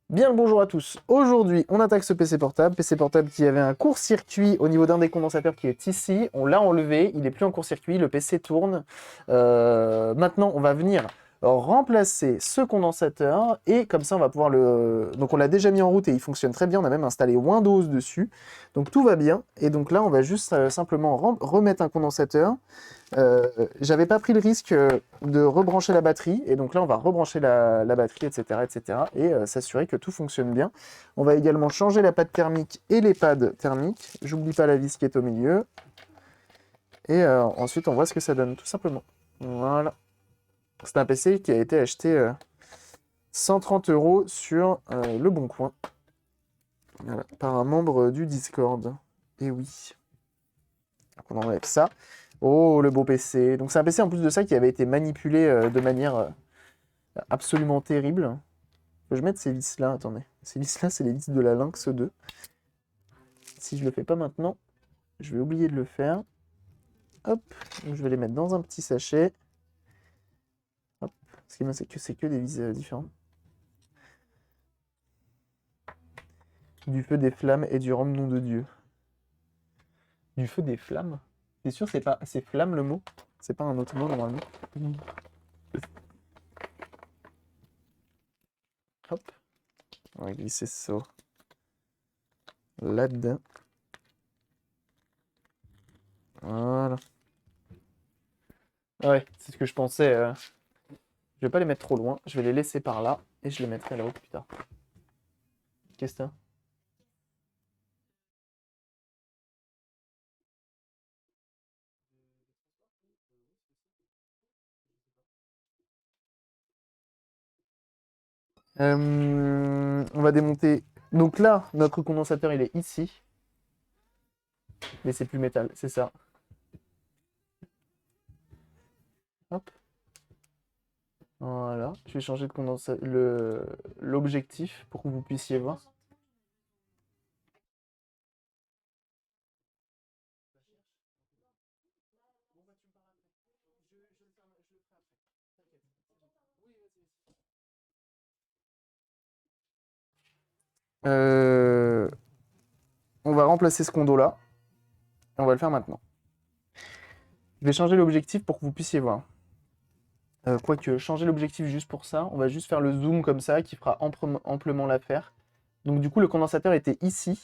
Bien le bonjour à tous. Aujourd'hui, on attaque ce PC portable qui avait un court-circuit au niveau d'un des condensateurs qui est ici. On l'a enlevé, il n'est plus en court-circuit, le PC tourne. Maintenant, on va venir remplacer ce condensateur et comme ça, on va pouvoir le... Donc on l'a déjà mis en route et il fonctionne très bien, on a même installé Windows dessus. Donc tout va bien. Et donc là, on va juste simplement remettre un condensateur. J'avais pas pris le risque de rebrancher la batterie, et donc là on va rebrancher la batterie, etc., etc., et s'assurer que tout fonctionne bien. On va également changer la pâte thermique et les pads thermiques. J'oublie pas la vis qui est au milieu. Et ensuite on voit ce que ça donne, tout simplement. Voilà. C'est un PC qui a été acheté 130 € sur Le Bon Coin. Voilà, par un membre du Discord. Et oui. Donc on enlève ça. Oh, le beau PC. Donc c'est un PC en plus de ça qui avait été manipulé de manière absolument terrible. Faut que je mette ces vis-là, attendez. Ces vis-là, c'est les vis de la Lynx 2. Si je le fais pas maintenant, je vais oublier de le faire. Hop, donc je vais les mettre dans un petit sachet. Hop, ce qui est bien, c'est que des vis différentes. Du feu, des flammes et du rhum, nom de Dieu. Du feu, des flammes? T'es sûr c'est flamme le mot? C'est pas un autre mot normalement? Hop, on va glisser ça là-dedans. Voilà. Ouais, c'est ce que je pensais. Je vais pas les mettre trop loin, je vais les laisser par là et je les mettrai là-haut plus tard. Qu'est-ce que c'est? On va démonter. Donc là, notre condensateur, il est ici. Mais c'est plus métal, c'est ça. Hop. Voilà. Je vais changer de l'objectif pour que vous puissiez voir. Euh, On va remplacer ce condo là. Et on va le faire maintenant. Je vais changer l'objectif pour que vous puissiez voir. Quoique, changer l'objectif juste pour ça, on va juste faire le zoom comme ça qui fera amplement l'affaire. Donc du coup, le condensateur était ici.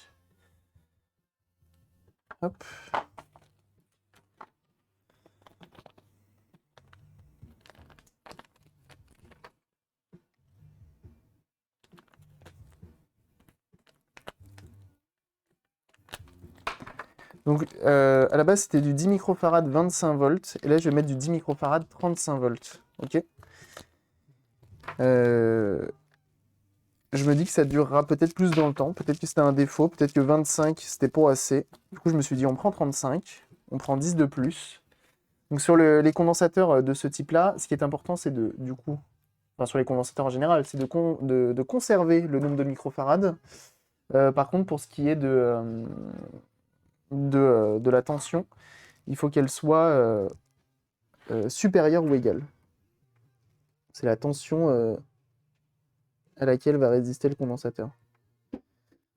Hop. Donc à la base c'était du 10 microfarad 25 volts et là je vais mettre du 10 microfarad 35 volts. Ok. Je me dis que ça durera peut-être plus dans le temps, peut-être que c'était un défaut, peut-être que 25 c'était pas assez. Du coup je me suis dit on prend 35, on prend 10 de plus. Donc sur les condensateurs de ce type-là, ce qui est important c'est du coup, enfin sur les condensateurs en général, c'est de conserver le nombre de microfarads. Par contre pour ce qui est de la tension, il faut qu'elle soit supérieure ou égale. C'est la tension à laquelle va résister le condensateur.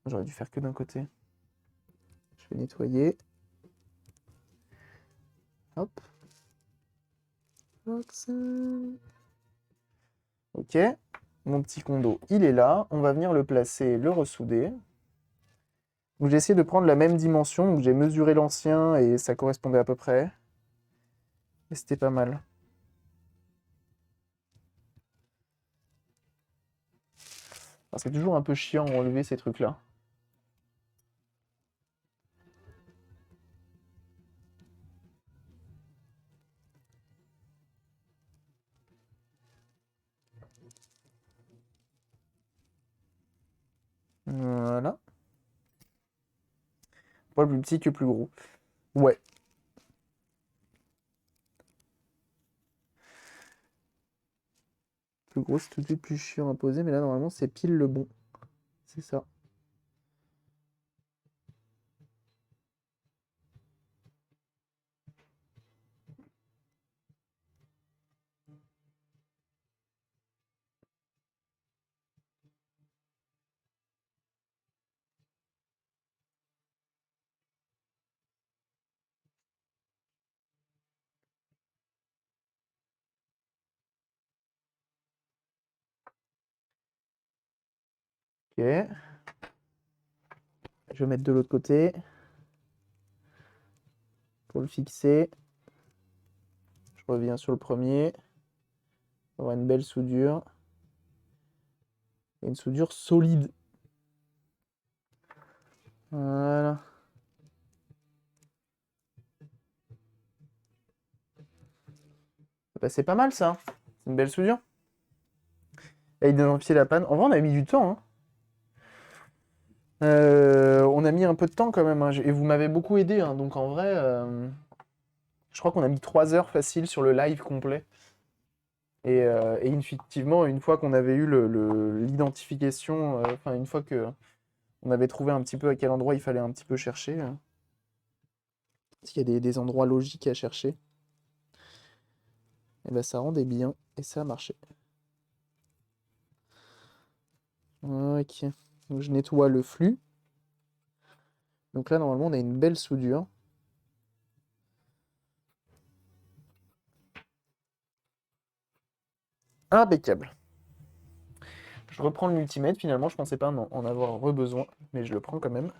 J'aurais dû faire que d'un côté. Je vais nettoyer. Hop. Ok. Mon petit condo, il est là. On va venir le placer, le ressouder. Donc j'ai essayé de prendre la même dimension. Donc j'ai mesuré l'ancien et ça correspondait à peu près. Et c'était pas mal. Alors, c'est toujours un peu chiant à enlever ces trucs-là. Voilà. Pas plus petit que plus gros. Ouais. Plus gros, c'est tout de suite plus chiant à poser, mais là, normalement, c'est pile le bon. C'est ça. Ok. Je vais mettre de l'autre côté pour le fixer. Je reviens sur le premier. On aura une belle soudure. Et une soudure solide. Voilà. Bah, c'est pas mal ça. C'est une belle soudure. Et identifier la panne. En vrai, on a mis du temps, hein. On a mis un peu de temps quand même, hein. Et vous m'avez beaucoup aidé, hein. Donc en vrai, je crois qu'on a mis 3 heures facile sur le live complet. Et effectivement, une fois qu'on avait eu l'identification, enfin une fois que on avait trouvé un petit peu à quel endroit il fallait un petit peu chercher, parce qu'il y a des endroits logiques à chercher, et ben ça rendait bien et ça a marché. Ok, donc je nettoie le flux. Donc là, normalement, on a une belle soudure. Impeccable. Je reprends le multimètre, finalement, je pensais pas en avoir besoin, mais je le prends quand même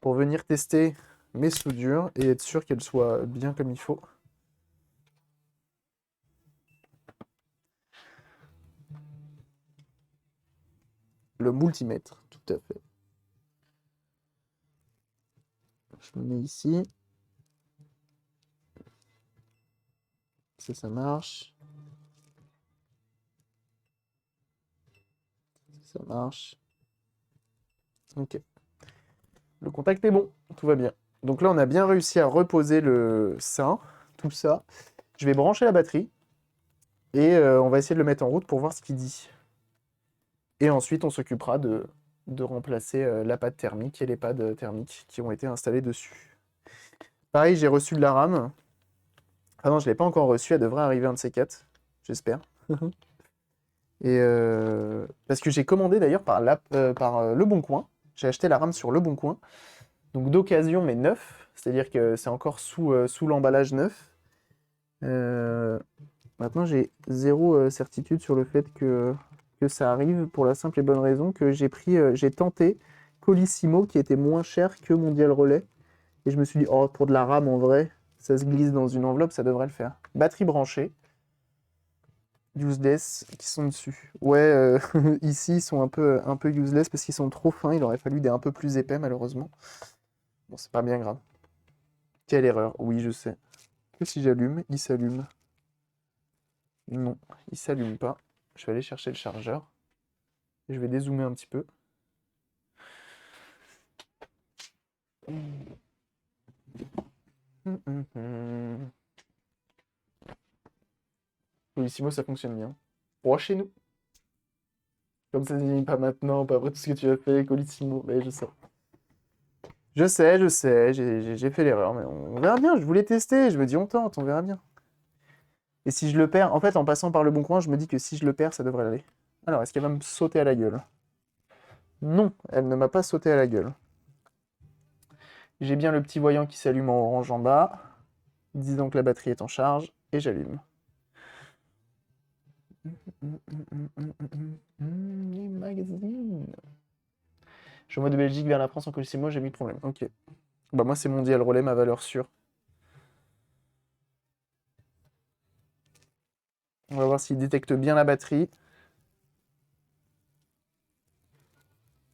pour venir tester mes soudures et être sûr qu'elles soient bien comme il faut. Le multimètre, tout à fait. Je me mets ici. Ça marche. Ça marche. Ok. Le contact est bon, tout va bien. Donc là, on a bien réussi à reposer le sein, tout ça. Je vais brancher la batterie et on va essayer de le mettre en route pour voir ce qu'il dit. Et ensuite, on s'occupera de remplacer la pâte thermique et les pads thermiques qui ont été installés dessus. Pareil, j'ai reçu de la RAM. Ah non, je ne l'ai pas encore reçue, elle devrait arriver un de ces quatre, j'espère. Et parce que j'ai commandé d'ailleurs par Le Bon Coin. J'ai acheté la RAM sur Le Bon Coin. Donc d'occasion, mais neuf. C'est-à-dire que c'est encore sous l'emballage neuf. Maintenant, j'ai zéro certitude sur le fait que ça arrive pour la simple et bonne raison que j'ai tenté Colissimo qui était moins cher que Mondial Relais. Et je me suis dit, oh, pour de la RAM en vrai, ça se glisse dans une enveloppe, ça devrait le faire. Batterie branchée. Useless qui sont dessus. Ouais, ici, ils sont un peu useless parce qu'ils sont trop fins. Il aurait fallu des un peu plus épais, malheureusement. Bon, c'est pas bien grave. Quelle erreur. Oui, je sais. Que si j'allume, il s'allume. Non, il s'allume pas. Je vais aller chercher le chargeur. Et je vais dézoomer un petit peu. Colissimo, ça fonctionne bien. Bon, chez nous. Comme ça, dit pas maintenant, pas après tout ce que tu as fait, Colissimo. Mais je sais. Je sais, j'ai fait l'erreur, mais on verra bien. Je voulais tester. Je me dis, on tente, on verra bien. Et si je le perds, en fait, en passant par Le Bon Coin, je me dis que si je le perds, ça devrait aller. Alors, est-ce qu'elle va me sauter à la gueule? Non, elle ne m'a pas sauté à la gueule. J'ai bien le petit voyant qui s'allume en orange en bas, disant que la batterie est en charge, et j'allume. Les magazines. Je suis en mode de Belgique vers la France en Colissimo, j'ai mis problème. Ok. Bah moi c'est Mondial Relais, ma valeur sûre. On va voir s'il détecte bien la batterie.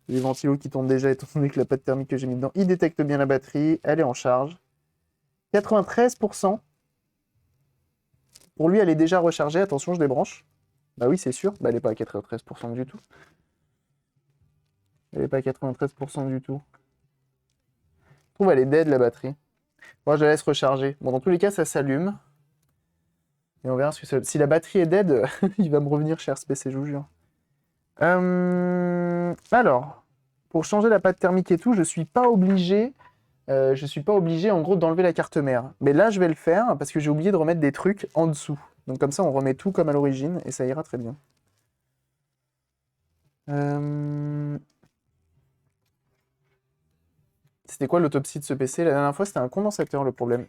Les ventilos qui tombent déjà étant donné que la pâte thermique que j'ai mis dedans. Il détecte bien la batterie, elle est en charge. 93%. Pour lui, elle est déjà rechargée. Attention, je débranche. Bah oui, c'est sûr. Bah, elle n'est pas à 93% du tout. Elle n'est pas à 93% du tout. Je trouve elle est dead, la batterie. Moi, je la laisse recharger. Bon, dans tous les cas, ça s'allume. Et on verra ce que ça... Si la batterie est dead, il va me revenir cher ce PC, je vous jure. Alors, pour changer la pâte thermique et tout, je suis pas obligé... je suis pas obligé, en gros, d'enlever la carte mère. Mais là, je vais le faire parce que j'ai oublié de remettre des trucs en dessous. Donc comme ça, on remet tout comme à l'origine et ça ira très bien. C'était quoi l'autopsie de ce PC? La dernière fois, c'était un condensateur le problème.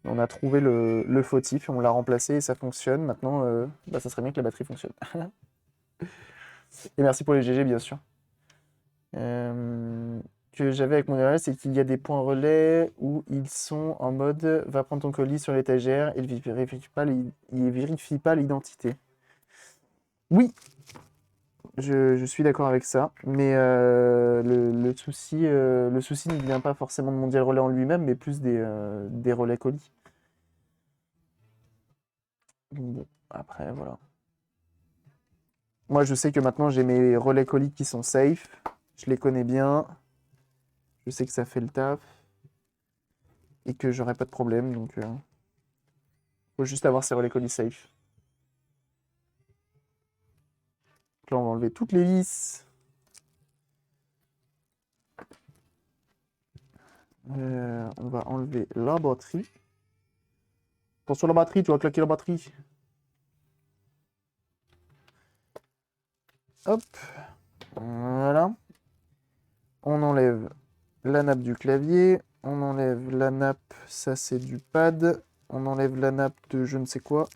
On a trouvé le fautif et on l'a remplacé et ça fonctionne. Maintenant, bah, ça serait bien que la batterie fonctionne. Et merci pour les GG, bien sûr. Que j'avais avec mon RL, c'est qu'il y a des points relais où ils sont en mode va prendre ton colis sur l'étagère et il vérifie pas l'identité. Oui, je suis d'accord avec ça, mais le souci ne vient pas forcément de Mondial Relais en lui-même, mais plus des relais colis. Bon, après, voilà. Moi, je sais que maintenant, j'ai mes relais colis qui sont safe. Je les connais bien. Je sais que ça fait le taf. Et que j'aurai pas de problème, donc faut juste avoir ces relais colis safe. Donc là, on va enlever toutes les vis. On va enlever la batterie. Attention la batterie, tu vas claquer la batterie. Hop. Voilà. On enlève la nappe du clavier. On enlève la nappe, ça c'est du pad. On enlève la nappe de je ne sais quoi.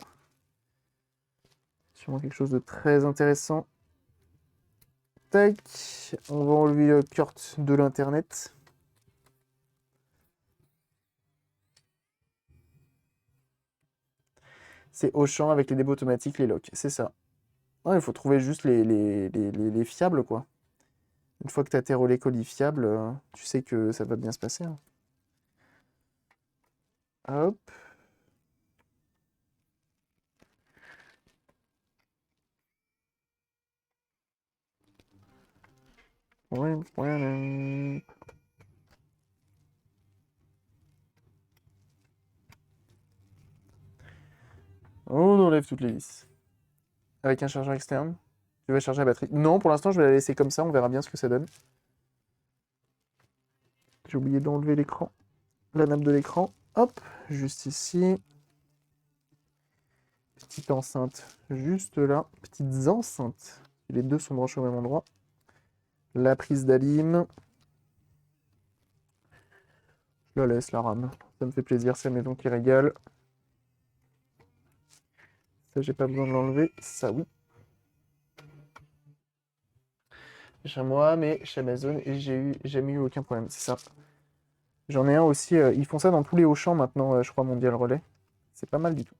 Sûrement quelque chose de très intéressant. Tac. On va enlever le Kurt de l'internet. C'est Auchan avec les débats automatiques, les locks. C'est ça. Non, il faut trouver juste les fiables, quoi. Une fois que tu as tes relais colis fiables, tu sais que ça va bien se passer, hein. Hop. On enlève toutes les vis. Avec un chargeur externe. Tu vas charger la batterie. Non, pour l'instant, je vais la laisser comme ça. On verra bien ce que ça donne. J'ai oublié d'enlever l'écran. La nappe de l'écran. Hop, juste ici. Petite enceinte juste là. Petites enceintes. Les deux sont branchés au même endroit. La prise d'alim. Je la laisse, la rame. Ça me fait plaisir, c'est la maison qui régale. Ça, j'ai pas besoin de l'enlever. Ça, oui. Chez moi, mais chez Amazon, j'ai jamais eu aucun problème. C'est ça. J'en ai un aussi. Ils font ça dans tous les Auchan maintenant, je crois, Mondial Relais. C'est pas mal du tout.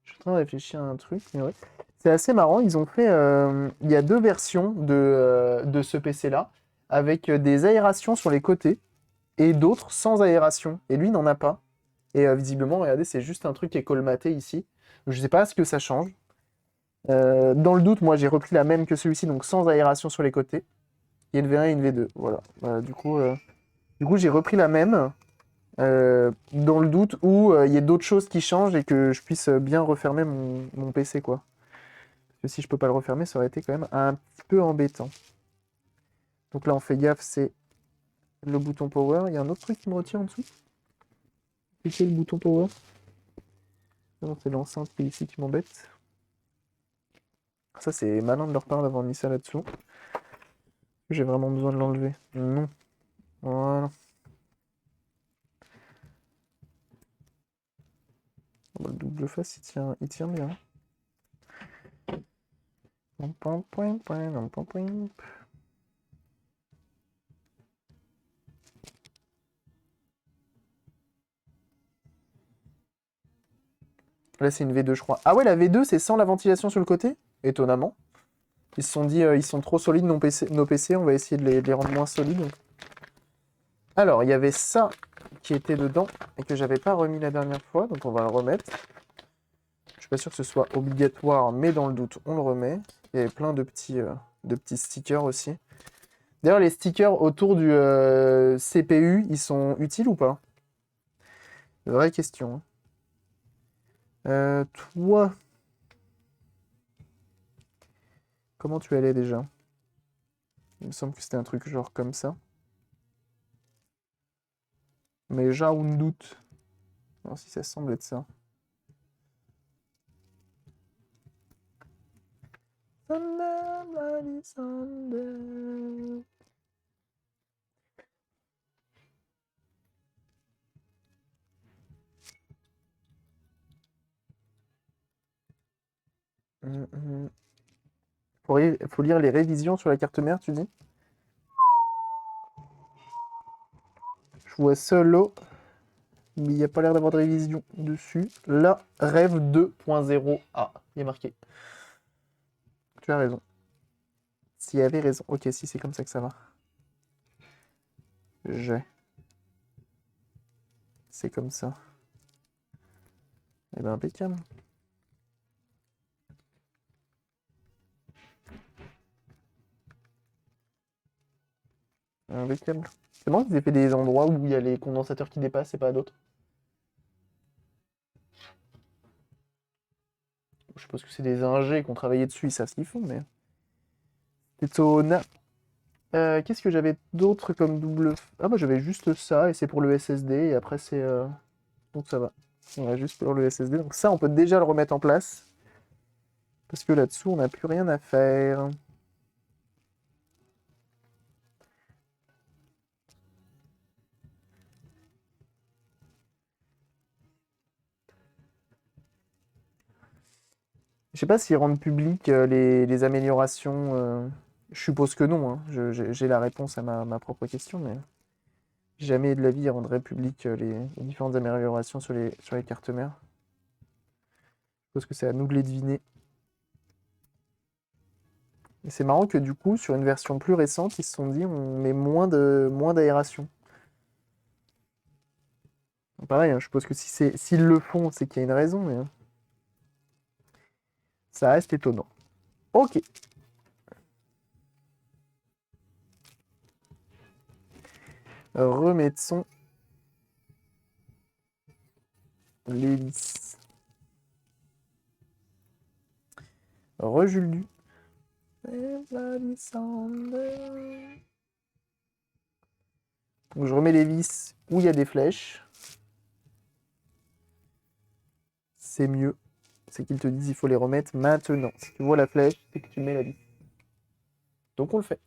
Je suis en train de réfléchir à un truc, mais ouais. C'est assez marrant, ils ont fait... il y a deux versions de ce PC-là, avec des aérations sur les côtés, et d'autres sans aération. Et lui, il n'en a pas. Et visiblement, regardez, c'est juste un truc qui est colmaté ici. Je sais pas ce que ça change. Dans le doute, moi, j'ai repris la même que celui-ci, donc sans aération sur les côtés. Il y a une V1 et une V2, voilà. Du coup, j'ai repris la même. Dans le doute où il y ait d'autres choses qui changent et que je puisse bien refermer mon PC, quoi. Parce que si je peux pas le refermer, ça aurait été quand même un petit peu embêtant. Donc là, on fait gaffe, c'est le bouton power. Il y a un autre truc qui me retient en dessous. Cliquez le bouton power. Non, c'est l'enceinte qui est ici qui m'embête. Ça, c'est malin de leur part d'avoir mis ça là-dessous. J'ai vraiment besoin de l'enlever. Non. Voilà. Le double face, il tient bien. Là, c'est une V2, je crois. Ah ouais, la V2, c'est sans la ventilation sur le côté? Étonnamment. Ils se sont dit, ils sont trop solides, nos PC, on va essayer de les rendre moins solides. Alors, il y avait ça qui était dedans et que j'avais pas remis la dernière fois, donc on va le remettre. Je suis pas sûr que ce soit obligatoire, mais dans le doute, on le remet. Il y avait plein de petits stickers aussi. D'ailleurs, les stickers autour du CPU, ils sont utiles ou pas? Vraie question. Toi, Comment tu allais déjà? Il me semble que c'était un truc genre comme ça. Mais Jaoundout. Alors si ça semble être ça. Thunder, bloody thunder. Faut lire les révisions sur la carte mère, tu dis? Je vois solo, mais il n'y a pas l'air d'avoir de révision dessus. Là, rêve 2.0. Ah, il est marqué. Tu as raison. S'il y avait raison. Ok, si c'est comme ça que ça va. C'est comme ça. Eh ben, impeccable. Impeccable. C'est marrant qu'ils aient fait des endroits où il y a les condensateurs qui dépassent et pas d'autres. Je suppose que c'est des ingés qui ont travaillé dessus, ils savent ce qu'ils font, mais... Étonnant. Qu'est-ce que j'avais d'autre comme double... Ah bah j'avais juste ça, et c'est pour le SSD, et après c'est... Donc ça va. On va juste pour le SSD. Donc ça, on peut déjà le remettre en place. Parce que là-dessous, on n'a plus rien à faire. Je sais pas s'ils rendent public les améliorations. Je suppose que non, hein. J'ai la réponse à ma propre question, mais jamais de la vie ils rendraient public les différentes améliorations sur les cartes mères. Je suppose que c'est à nous de les deviner. Et c'est marrant que du coup, sur une version plus récente, ils se sont dit on met moins d'aération. Pareil, hein, je suppose que s'ils le font, c'est qu'il y a une raison, mais ça reste étonnant. Ok. Remettons l'hélice. Rejuldu. Donc je remets les vis où il y a des flèches. C'est mieux. C'est qu'ils te disent il faut les remettre maintenant. Si tu vois la flèche, c'est que tu mets la vis. Donc on le fait.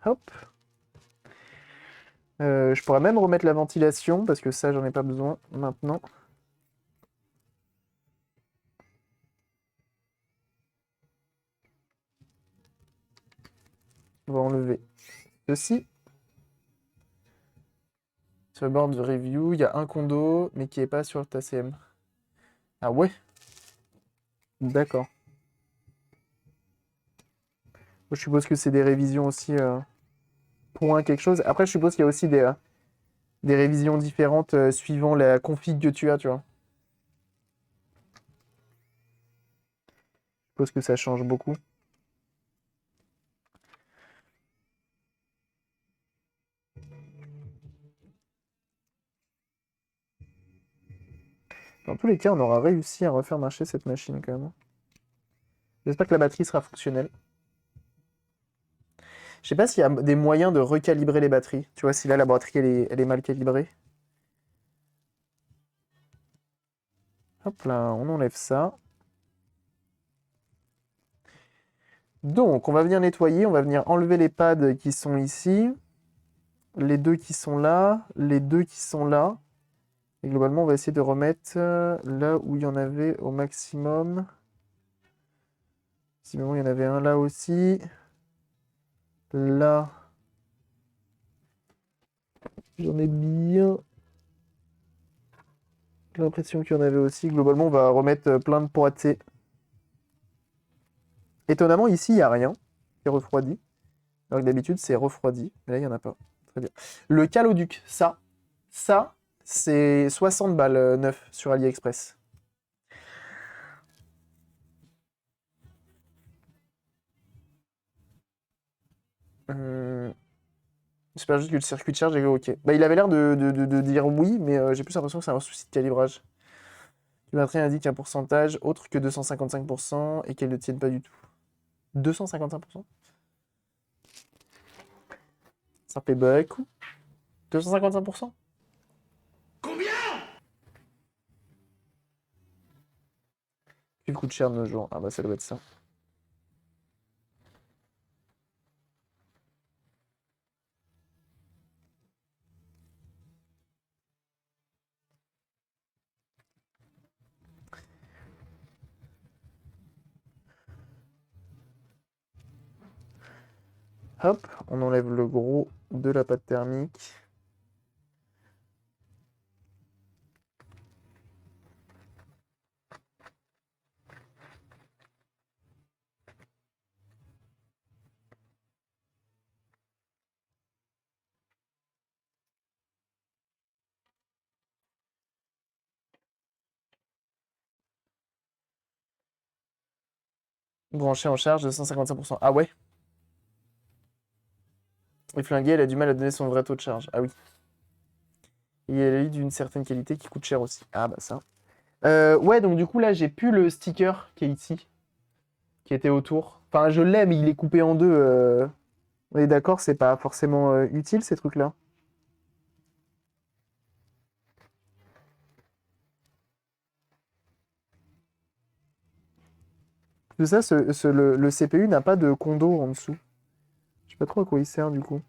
Hop. Je pourrais même remettre la ventilation parce que ça j'en ai pas besoin maintenant. On va enlever ceci. Sur le board de review, il y a un condo mais qui est pas sur ta CM. Ah ouais? D'accord. Je suppose que c'est des révisions aussi point quelque chose. Après, je suppose qu'il y a aussi des révisions différentes suivant la config que tu as, tu vois. Je suppose que ça change beaucoup. Dans tous les cas, on aura réussi à refaire marcher cette machine quand même. J'espère que la batterie sera fonctionnelle. Je sais pas s'il y a des moyens de recalibrer les batteries. Tu vois, si là la batterie elle est mal calibrée. Hop là, on enlève ça. Donc, on va venir nettoyer, on va venir enlever les pads qui sont ici. Les deux qui sont là, les deux qui sont là. Et globalement, on va essayer de remettre là où il y en avait au maximum. Sinon, il y en avait un là aussi. Là. J'en ai bien l'impression qu'il y en avait aussi. Globalement, on va remettre plein de poitiers. Étonnamment, ici, il n'y a rien qui est refroidi. Alors que d'habitude, c'est refroidi. Mais là, il n'y en a pas. Très bien. Le caloduc, ça, c'est 60 balles neuf sur AliExpress. J'espère juste que le circuit de charge est OK. Bah, il avait l'air de dire oui, mais j'ai plus l'impression que c'est un souci de calibrage. La batterie indique un pourcentage autre que 255% et qu'elle ne tienne pas du tout. 255%? Ça fait beaucoup. 255%? Qui coûte cher de nos jours? Ah bah ça doit être ça. Hop, on enlève le gros de la pâte thermique. Branché en charge de 155%. Ah ouais? Et flingué, elle a du mal à donner son vrai taux de charge. Ah oui. Et elle est d'une certaine qualité qui coûte cher aussi. Ah bah ça. Ouais, donc du coup là, j'ai plus le sticker qui est ici, qui était autour. Enfin, je l'ai, mais il est coupé en deux. On est d'accord, c'est pas forcément utile ces trucs-là. C'est ça, le CPU n'a pas de condo en dessous. Je sais pas trop à quoi il sert du coup.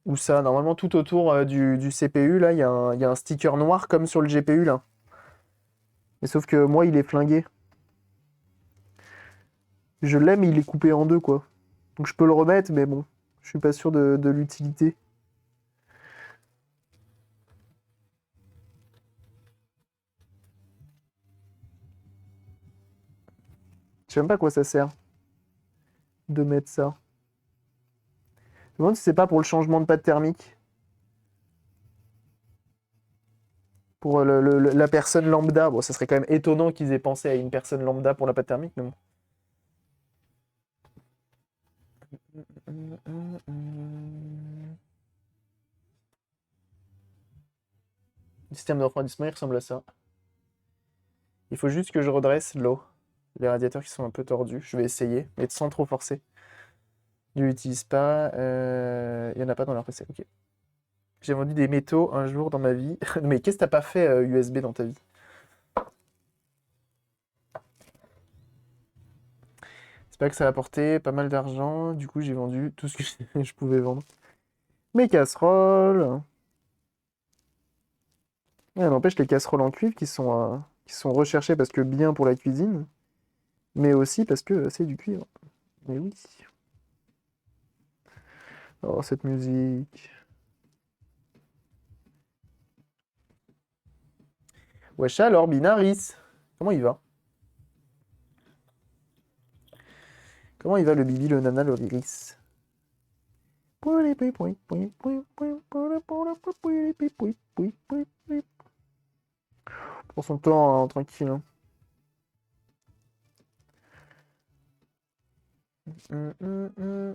Ou ça, normalement tout autour du CPU, là, il y a un sticker noir comme sur le GPU là. Mais sauf que moi, il est flingué. Je l'aime, mais il est coupé en deux, quoi. Donc je peux le remettre, mais bon, je suis pas sûr de l'utilité. Je sais même pas à quoi ça sert de mettre ça. Je me demande si c'est pas pour le changement de pâte thermique. Pour la personne lambda. Bon, ça serait quand même étonnant qu'ils aient pensé à une personne lambda pour la pâte thermique, mais bon. Le système de refroidissement, il ressemble à ça. Il faut juste que je redresse l'eau. Les radiateurs qui sont un peu tordus. Je vais essayer, mais sans trop forcer. Je l'utilise pas. Il y en a pas dans leur PC. Ok. J'ai vendu des métaux un jour dans ma vie. Mais qu'est-ce que t'as pas fait USB dans ta vie? C'est pas que ça a apporté pas mal d'argent. Du coup, j'ai vendu tout ce que je pouvais vendre. Mes casseroles. Ouais, n'empêche les casseroles en cuivre qui sont recherchées parce que bien pour la cuisine, mais aussi parce que c'est du cuivre. Mais oui. Oh, cette musique. Wesh alors, Binaris. Comment il va? Comment il va le Bibi, le Nana, le Riris? Pour son temps, hein, tranquille. Hein.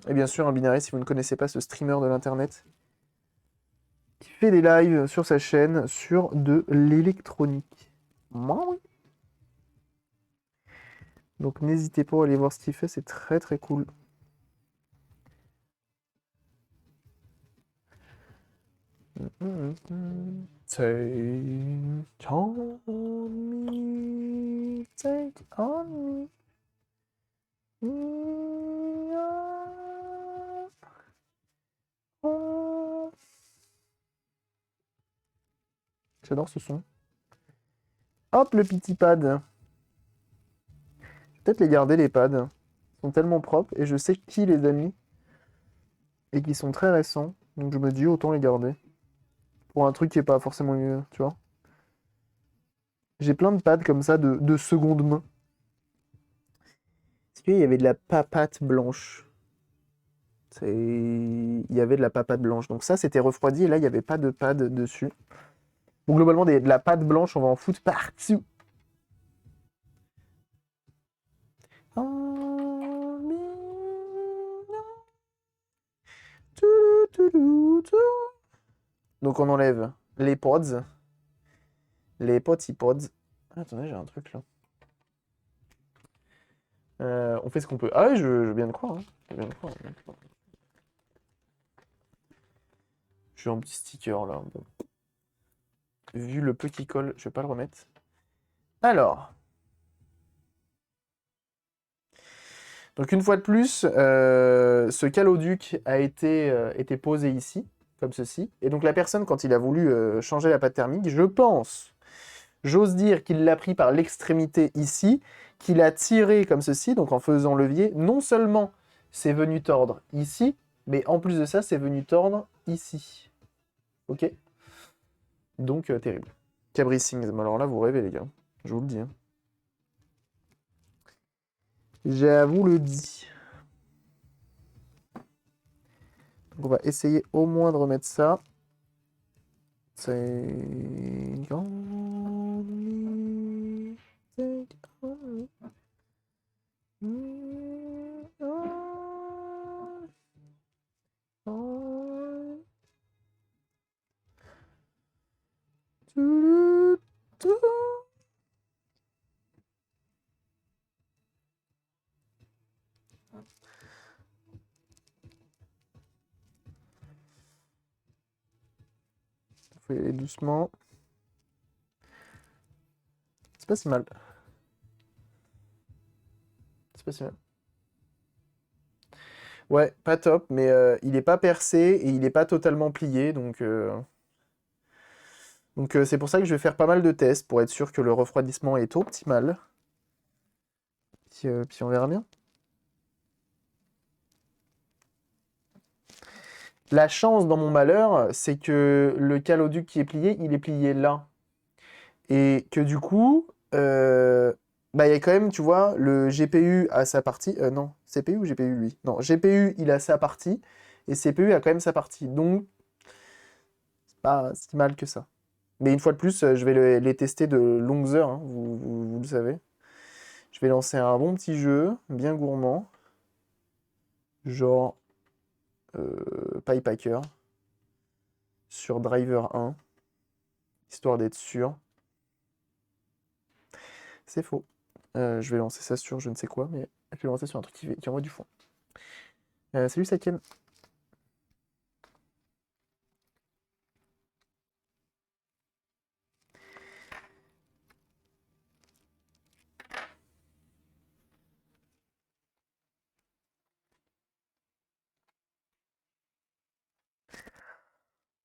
Et bien sûr, un Binaris, si vous ne connaissez pas ce streamer de l'internet, qui fait des lives sur sa chaîne sur de l'électronique. Moi, oui. Donc n'hésitez pas à aller voir ce qu'il fait, c'est très très cool. Take on me, take on me. J'adore ce son. Hop, le petit pad. Je vais peut-être les garder, les pads. Ils sont tellement propres et je sais qui les a mis et qui sont très récents. Donc je me dis autant les garder. Pour un truc qui est pas forcément mieux, tu vois. J'ai plein de pads comme ça de seconde main. Est-ce qu'il y avait de la papate blanche? Il y avait de la papade blanche. Donc ça, c'était refroidi et là, il n'y avait pas de pâte dessus. Bon, globalement, de la pâte blanche, on va en foutre partout. Donc on enlève les pods. Les potty pods. Ah, attendez, j'ai un truc là. On fait ce qu'on peut. Ah oui, je veux bien de croire. Hein. Je veux bien de croire. J'ai un petit sticker là. Bon. Vu le peu qui colle, je vais pas le remettre. Alors. Donc une fois de plus, ce caloduc a été posé ici, comme ceci. Et donc la personne, quand il a voulu changer la pâte thermique, je pense, j'ose dire qu'il l'a pris par l'extrémité ici, qu'il a tiré comme ceci, donc en faisant levier. Non seulement c'est venu tordre ici, mais en plus de ça, c'est venu tordre ici. Ok? Donc terrible. Cabrissing, alors là, vous rêvez les gars. Je vous le dis. Hein. J'avoue le dit. Donc on va essayer au moins de remettre ça. C'est... Faut y aller doucement. C'est pas si mal. C'est pas si mal. Ouais, pas top, mais il est pas percé et il est pas totalement plié, donc c'est pour ça que je vais faire pas mal de tests pour être sûr que le refroidissement est optimal. Puis on verra bien. La chance dans mon malheur, c'est que le caloduc qui est plié, il est plié là. Et que du coup, bah, il y a quand même, tu vois, le GPU a sa partie. Non, CPU ou GPU lui? Non, GPU il a sa partie et CPU a quand même sa partie. Donc, c'est pas si mal que ça. Mais une fois de plus, je vais les tester de longues heures, hein, vous le savez. Je vais lancer un bon petit jeu, bien gourmand. Genre PyPacker sur Driver 1, histoire d'être sûr. C'est faux. Je vais lancer ça sur je ne sais quoi, mais je vais lancer sur un truc qui envoie du fond. Salut Saken.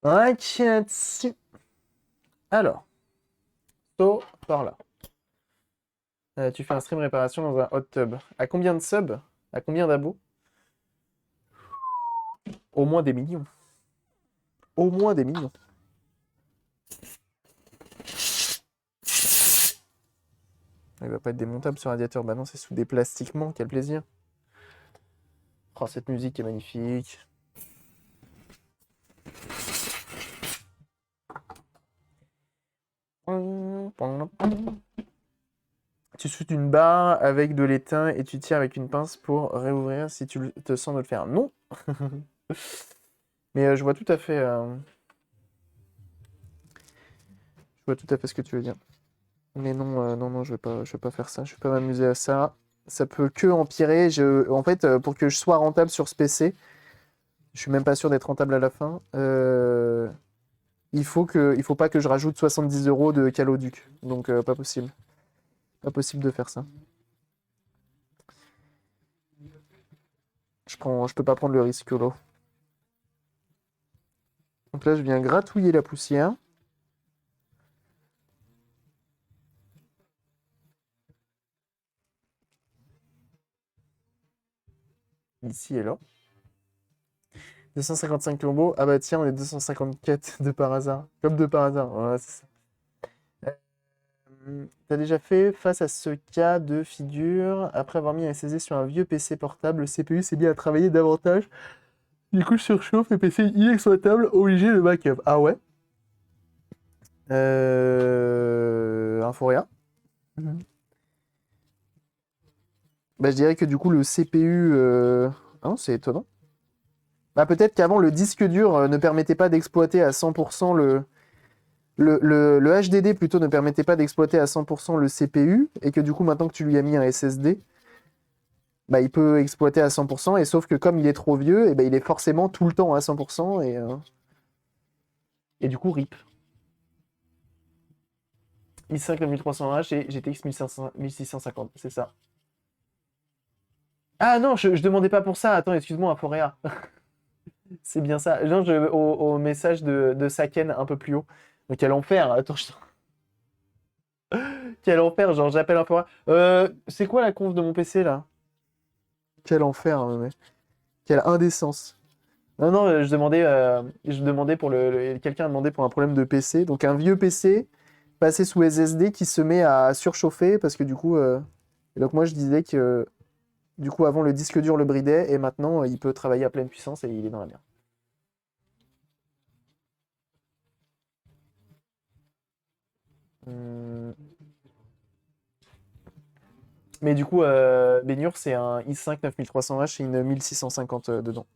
Dessus. Alors, saut par là. Tu fais un stream réparation dans un hot tub. À combien de subs? À combien d'abos? Au moins des millions. Au moins des millions. Il va pas être démontable ce radiateur. Bah non, c'est sous des plastiquements. Quel plaisir. Oh, cette musique est magnifique. Tu shootes une barre avec de l'étain et tu tires avec une pince pour réouvrir si tu te sens de le faire. Non. Mais je vois tout à fait. Je vois tout à fait ce que tu veux dire. Mais non, non, je vais pas faire ça. Je vais pas m'amuser à ça. Ça peut que empirer. En fait, pour que je sois rentable sur ce PC, je suis même pas sûr d'être rentable à la fin. Il faut pas que je rajoute 70 € de caloduc. Donc pas possible. Pas possible de faire ça. Je peux pas prendre le risque là. Donc là, je viens gratouiller la poussière. Ici et là. 255 combos. Ah bah tiens, on est 254 de par hasard. Comme de par hasard. Voilà, c'est ça. T'as déjà fait face à ce cas de figure, après avoir mis un SSD sur un vieux PC portable, le CPU s'est mis à travailler davantage. Du coup, je surchauffe et PC inexploitable, obligé de backup. Ah ouais? Inforia. Mhm. Bah, je dirais que du coup, le CPU... Ah non, c'est étonnant. Bah, peut-être qu'avant, le disque dur ne permettait pas d'exploiter à 100% le HDD plutôt ne permettait pas d'exploiter à 100% le CPU, et que du coup, maintenant que tu lui as mis un SSD, bah, il peut exploiter à 100%, et sauf que comme il est trop vieux, et bah, il est forcément tout le temps à 100%, et du coup, RIP. i5 9300H et GTX 1650, c'est ça. Ah non, je demandais pas pour ça, attends, excuse-moi, Inforea. C'est bien ça. Non, au message de Saken un peu plus haut. Mais quel enfer, attends, quel enfer, genre j'appelle Inforea. C'est quoi la conf de mon PC là? Quel enfer, hein, mec. Quelle indécence. Non, non, je demandais pour quelqu'un a demandé pour un problème de PC. Donc un vieux PC passé sous SSD qui se met à surchauffer parce que du coup. Et donc moi je disais que du coup avant le disque dur le bridait et maintenant il peut travailler à pleine puissance et il est dans la merde. Hum. Mais du coup, Bénur, c'est un i5 9300H et une 1650 dedans.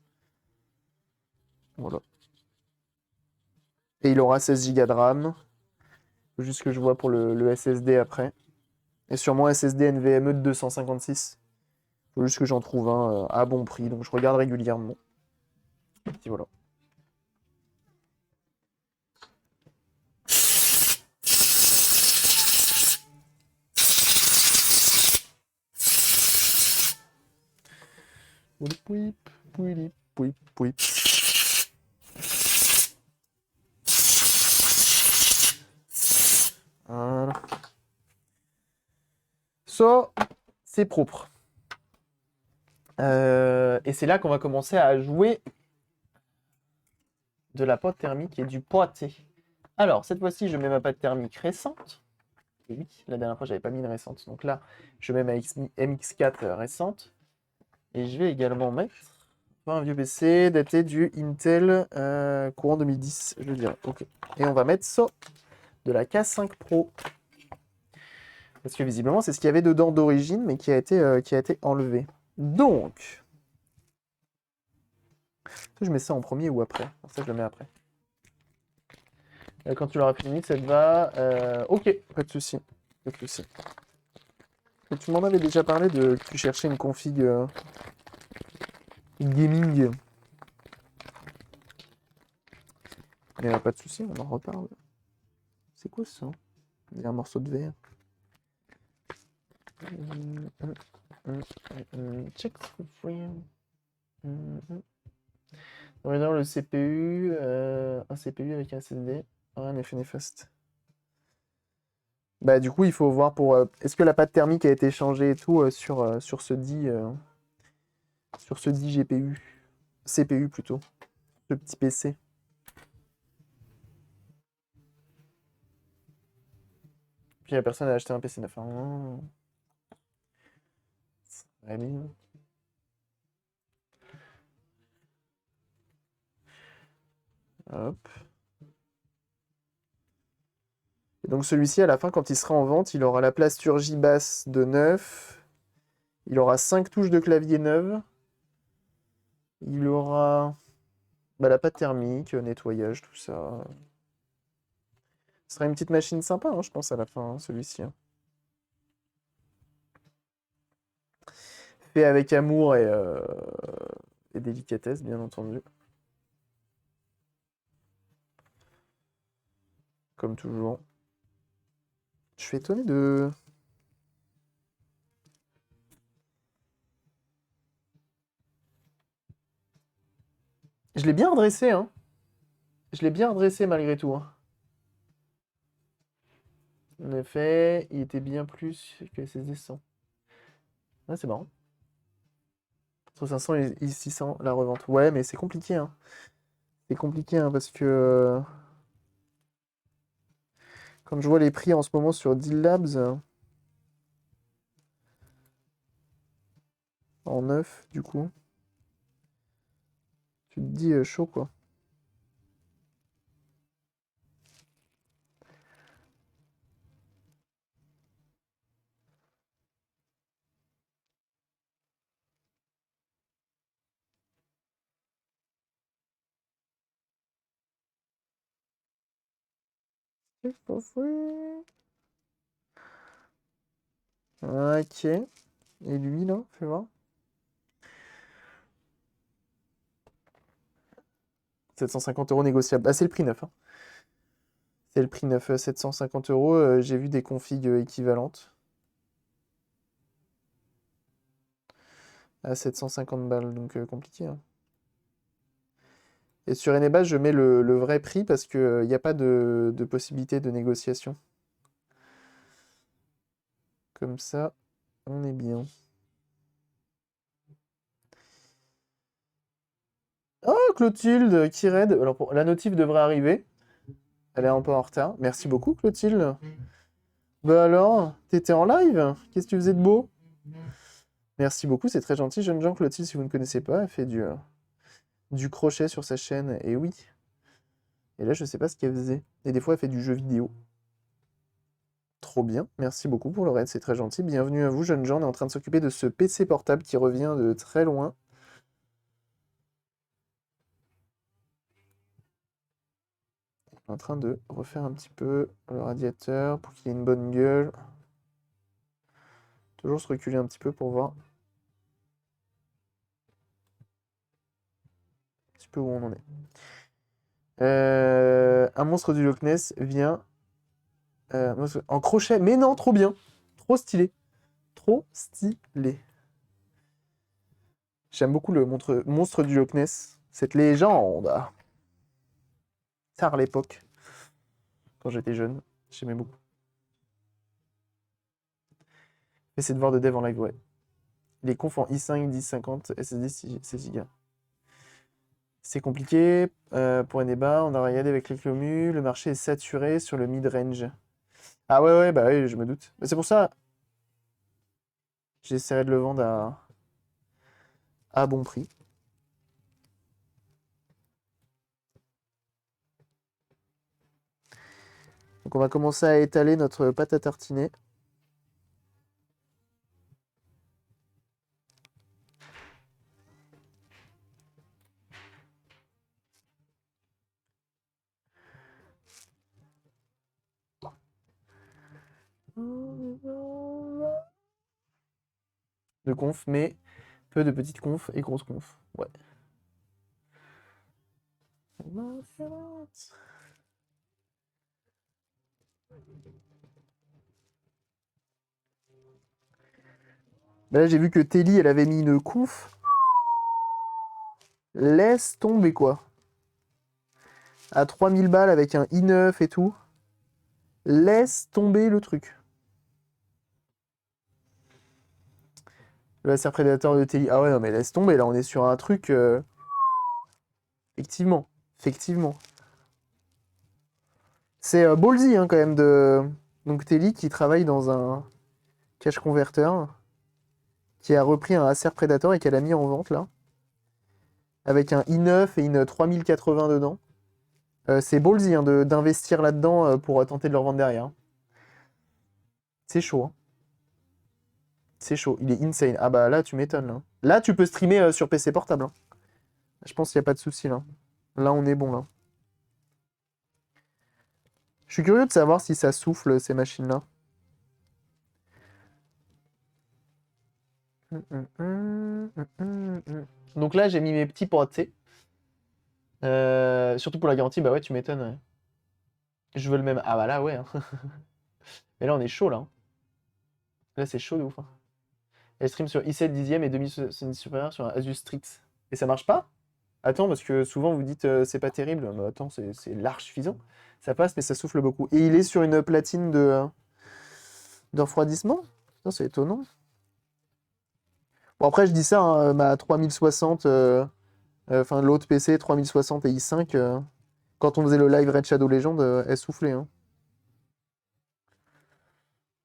Voilà. Et il aura 16 Go de RAM. Faut juste que je vois pour le SSD après. Et sûrement SSD NVMe de 256. Faut juste que j'en trouve un à bon prix. Donc je regarde régulièrement. Et puis voilà. Pouip, pouip, pouip, pouip, pouip. Voilà. Ça, c'est propre. Et c'est là qu'on va commencer à jouer de la pâte thermique et du pâté. Alors, cette fois-ci, je mets ma pâte thermique récente. Et oui, la dernière fois, j'avais pas mis une récente. Donc là, je mets ma MX4 récente. Et je vais également mettre un vieux PC daté du Intel courant 2010, je dirais. Ok. Et on va mettre ça de la K5 Pro. Parce que visiblement, c'est ce qu'il y avait dedans d'origine, mais qui a été enlevé. Donc, je mets ça en premier ou après? Ça, je le mets après. Quand tu l'auras fini, ça te va. Ok, pas de souci. Pas de souci. Et tu m'en avais déjà parlé que tu cherchais une config gaming. Mais pas de souci, on en reparle. C'est quoi ça? Il y a un morceau de verre. Check for frame. On va dans le CPU, un CPU avec un SSD. Un effet néfaste. Bah du coup il faut voir pour est-ce que la pâte thermique a été changée et tout sur ce dit GPU. CPU plutôt. Ce petit PC. Puis la personne a acheté un PC neuf. Hein. Très bien. Hop. Et donc celui-ci, à la fin, quand il sera en vente, il aura la plasturgie basse de 9. Il aura 5 touches de clavier neuves. Il aura la pâte thermique, nettoyage, tout ça. Ce sera une petite machine sympa, hein, je pense, à la fin, hein, celui-ci. Hein. Fait avec amour et délicatesse, bien entendu. Comme toujours. Je suis étonné de... Je l'ai bien redressé, hein. Je l'ai bien redressé malgré tout. Hein. En effet, il était bien plus que SSD 100. Ah, c'est marrant. Entre 500 et 600 la revente. Ouais, mais c'est compliqué, hein. C'est compliqué, hein, parce que... Quand je vois les prix en ce moment sur Deal Labs, en neuf, du coup, Tu te dis chaud, quoi. Ok. Et lui, là, fais voir. 750 € négociables. Ah, c'est le prix neuf, hein. C'est le prix neuf, 750 €. J'ai vu des configs équivalentes. À 750 balles, donc compliqué, hein. Et sur Eneba, je mets le vrai prix parce qu'il n'y a pas de possibilité de négociation. Comme ça, on est bien. Oh, Clotilde qui raid. Alors, la notif devrait arriver. Elle est un peu en retard. Merci beaucoup, Clotilde. Bah alors, t'étais en live? Qu'est-ce que tu faisais de beau? Merci beaucoup, c'est très gentil. Jeune Jean Clotilde, si vous ne connaissez pas, elle fait du crochet sur sa chaîne. Et oui. Et là, je sais pas ce qu'elle faisait. Et des fois, elle fait du jeu vidéo. Trop bien. Merci beaucoup pour le raid, c'est très gentil. Bienvenue à vous, jeune Jean. On est en train de s'occuper de ce PC portable qui revient de très loin. On est en train de refaire un petit peu le radiateur pour qu'il ait une bonne gueule. Toujours se reculer un petit peu pour voir un petit peu où on en est. Un monstre du Loch Ness vient en crochet. Mais non, trop bien. Trop stylé. Trop stylé. J'aime beaucoup le monstre du Loch Ness. Cette légende. Tard à l'époque, quand j'étais jeune. J'aimais beaucoup. Mais c'est devoir de dev en live, ouais. Les confs en i5, 1050, SSD, 16 Go. C'est compliqué pour Eneba. On a regardé avec les Clomu. Le marché est saturé sur le mid-range. Ah ouais, ouais, bah oui, je me doute. Mais c'est pour ça, j'essaierai de le vendre à bon prix. Donc on va commencer à étaler notre pâte à tartiner. De conf, mais peu de petites confs et grosses confs. Ouais. Bah là, j'ai vu que Telly, elle avait mis une conf. Laisse tomber, quoi. À 3000 balles avec un i9 et tout. Laisse tomber le truc. Le laser prédateur de Telly. Ah ouais, non, mais laisse tomber, là, on est sur un truc... Effectivement. Effectivement. C'est ballsy, hein, quand même, de... Donc Telly qui travaille dans un cache converteur, qui a repris un Acer Predator et qu'elle a mis en vente, là. Avec un i9 et une 3080 dedans. C'est ballsy, hein, d'investir là-dedans pour tenter de le revendre derrière. C'est chaud, hein. C'est chaud, il est insane. Ah bah là, tu m'étonnes, là. Là, tu peux streamer sur PC portable, hein. Je pense qu'il n'y a pas de souci, là. Là, on est bon, là. Je suis curieux de savoir si ça souffle, ces machines-là. Donc là, j'ai mis mes petits pots, tu sais. Surtout pour la garantie, bah ouais, tu m'étonnes. Ouais. Je veux le même. Ah bah là, ouais, hein. Mais là, on est chaud, là, hein. Là, c'est chaud de ouf, hein. Elle stream sur i7 dixième et demi supérieur sur un Asus Strix. Et ça marche pas? Attends, parce que souvent vous dites c'est pas terrible. Mais attends, c'est large suffisant. Ça passe, mais ça souffle beaucoup. Et il est sur une platine de refroidissement? Putain, c'est étonnant. Bon, après, je dis ça, hein, ma 3060, enfin l'autre PC 3060 et i5, quand on faisait le live Red Shadow Legend, elle soufflait, hein.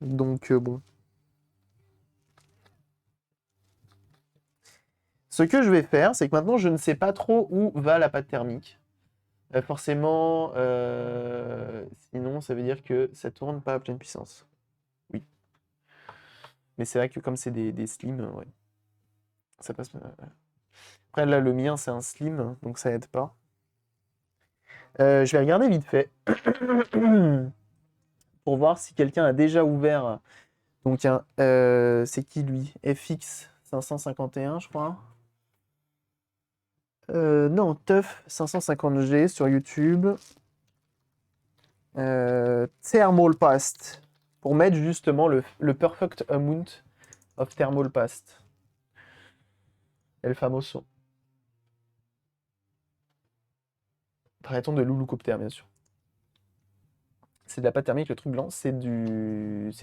Donc, bon. Ce que je vais faire, c'est que maintenant, je ne sais pas trop où va la pâte thermique. Forcément, sinon, ça veut dire que ça tourne pas à pleine puissance. Oui. Mais c'est vrai que comme c'est des slims, ouais. Ça passe. Après, là, le mien, c'est un slim, donc ça aide pas. Je vais regarder vite fait. Pour voir si quelqu'un a déjà ouvert. Donc, c'est qui lui? FX 551, je crois. Non, Teuf 550G sur YouTube. Thermal Paste. Pour mettre justement le perfect amount of thermal paste. El famoso. Traitons de l'houloucoptère, bien sûr. C'est de la pâte thermique, le truc blanc, c'est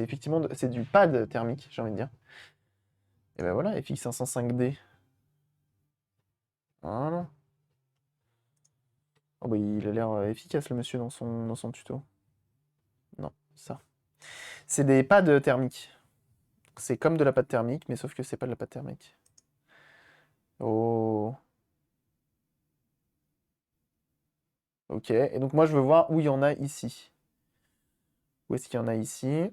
effectivement c'est du pad thermique, j'ai envie de dire. Et ben voilà, FX505D. Voilà. Oh bah il a l'air efficace le monsieur dans son tuto. Non, ça. C'est des pads thermiques. C'est comme de la pâte thermique, mais sauf que c'est pas de la pâte thermique. Oh. Ok, et donc moi je veux voir où il y en a ici. Où est-ce qu'il y en a ici?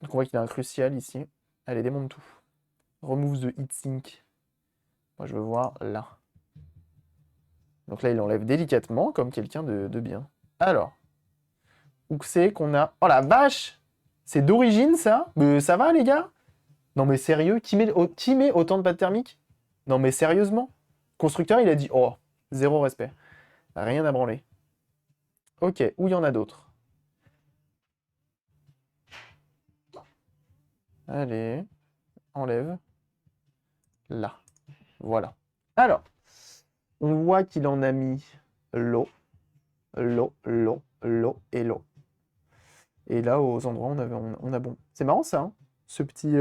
Donc on voit qu'il y a un crucial ici. Allez, démonte tout. Remove the heatsink. Moi je veux voir là. Donc là il enlève délicatement comme quelqu'un de bien. Alors, où que c'est qu'on a... Oh la vache! C'est d'origine ça? Mais ça va les gars? Non mais sérieux? Qui met autant de pâte thermique? Non mais sérieusement? Constructeur il a dit, oh, zéro respect. Rien à branler. Ok, où il y en a d'autres? Allez, enlève. Là. Voilà. Alors, on voit qu'il en a mis l'eau, l'eau, l'eau, l'eau et l'eau. Et là, aux endroits, on a bon. C'est marrant ça, hein, ce petit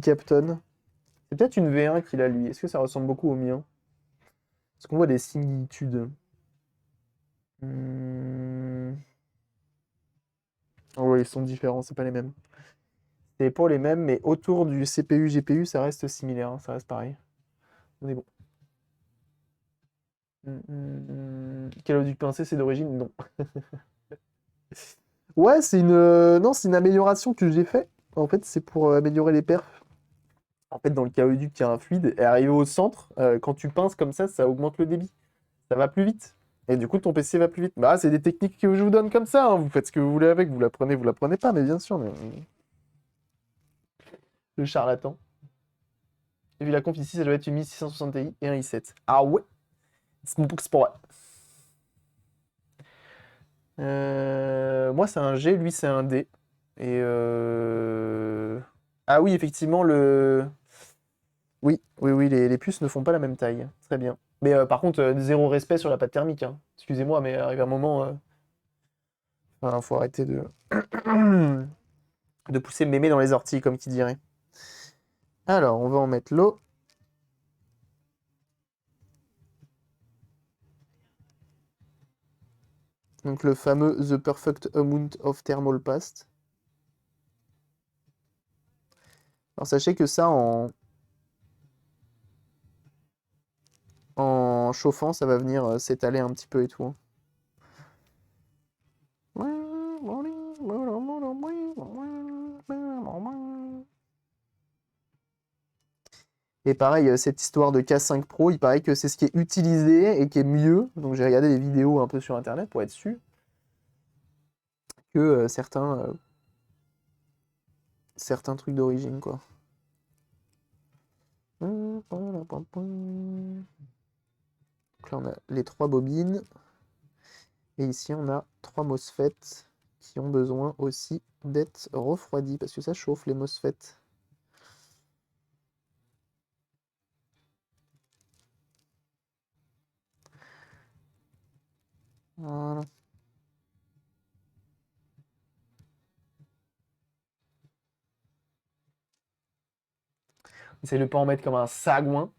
Captain. C'est peut-être une V1 qu'il a lui. Est-ce que ça ressemble beaucoup au mien? Est-ce qu'on voit des similitudes? Oh, ouais, ils sont différents, c'est pas les mêmes. C'est pas les mêmes, mais autour du CPU, GPU, ça reste similaire, hein, ça reste pareil. On est bon. Quel du pincé, c'est d'origine? Non. Ouais, non, c'est une amélioration que j'ai fait. En fait, c'est pour améliorer les perfs. En fait, dans le caoduc, il y a un fluide, et arrivé au centre, quand tu pinces comme ça augmente le débit. Ça va plus vite. Et du coup, ton PC va plus vite. Bah, c'est des techniques que je vous donne comme ça, hein. Vous faites ce que vous voulez avec, vous la prenez pas, mais bien sûr. Le charlatan. Et vu la conf ici, ça doit être une 1660 Ti et un i7. Ah ouais? C'est mon Sport. Moi, c'est un G, lui, c'est un D. Et ah oui, effectivement, Oui, les puces ne font pas la même taille. Très bien. Mais par contre, zéro respect sur la pâte thermique, hein. Excusez-moi, mais arrive un moment... Enfin, faut arrêter de pousser mémé dans les orties, comme qui dirait. Alors, on va en mettre l'eau. Donc le fameux The Perfect Amount of Thermal Paste. Alors sachez que ça, en chauffant, ça va venir s'étaler un petit peu et tout, hein. Et pareil, cette histoire de K5 Pro, il paraît que c'est ce qui est utilisé et qui est mieux. Donc j'ai regardé des vidéos un peu sur internet pour être sûr que certains trucs d'origine, quoi. Donc là, on a les 3 bobines. Et ici, on a 3 MOSFET qui ont besoin aussi d'être refroidis parce que ça chauffe les MOSFET. Voilà. Essaye de pas en mettre comme un sagouin.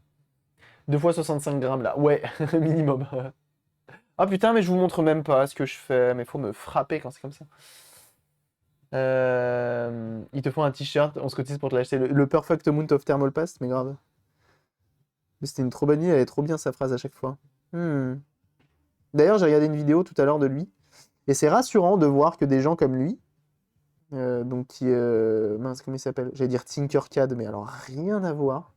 2 fois 65 grammes là. Ouais, minimum. Ah putain, mais je vous montre même pas ce que je fais. Mais faut me frapper quand c'est comme ça. Ils te font un t-shirt, on se cotise pour te l'acheter. Le Perfect Amount of Thermal Paste, mais grave. Mais c'était une trop bonne idée, elle est trop bien sa phrase à chaque fois. D'ailleurs, j'ai regardé une vidéo tout à l'heure de lui, et c'est rassurant de voir que des gens comme lui, donc qui... mince, comment il s'appelle? J'allais dire Tinkercad, mais alors rien à voir.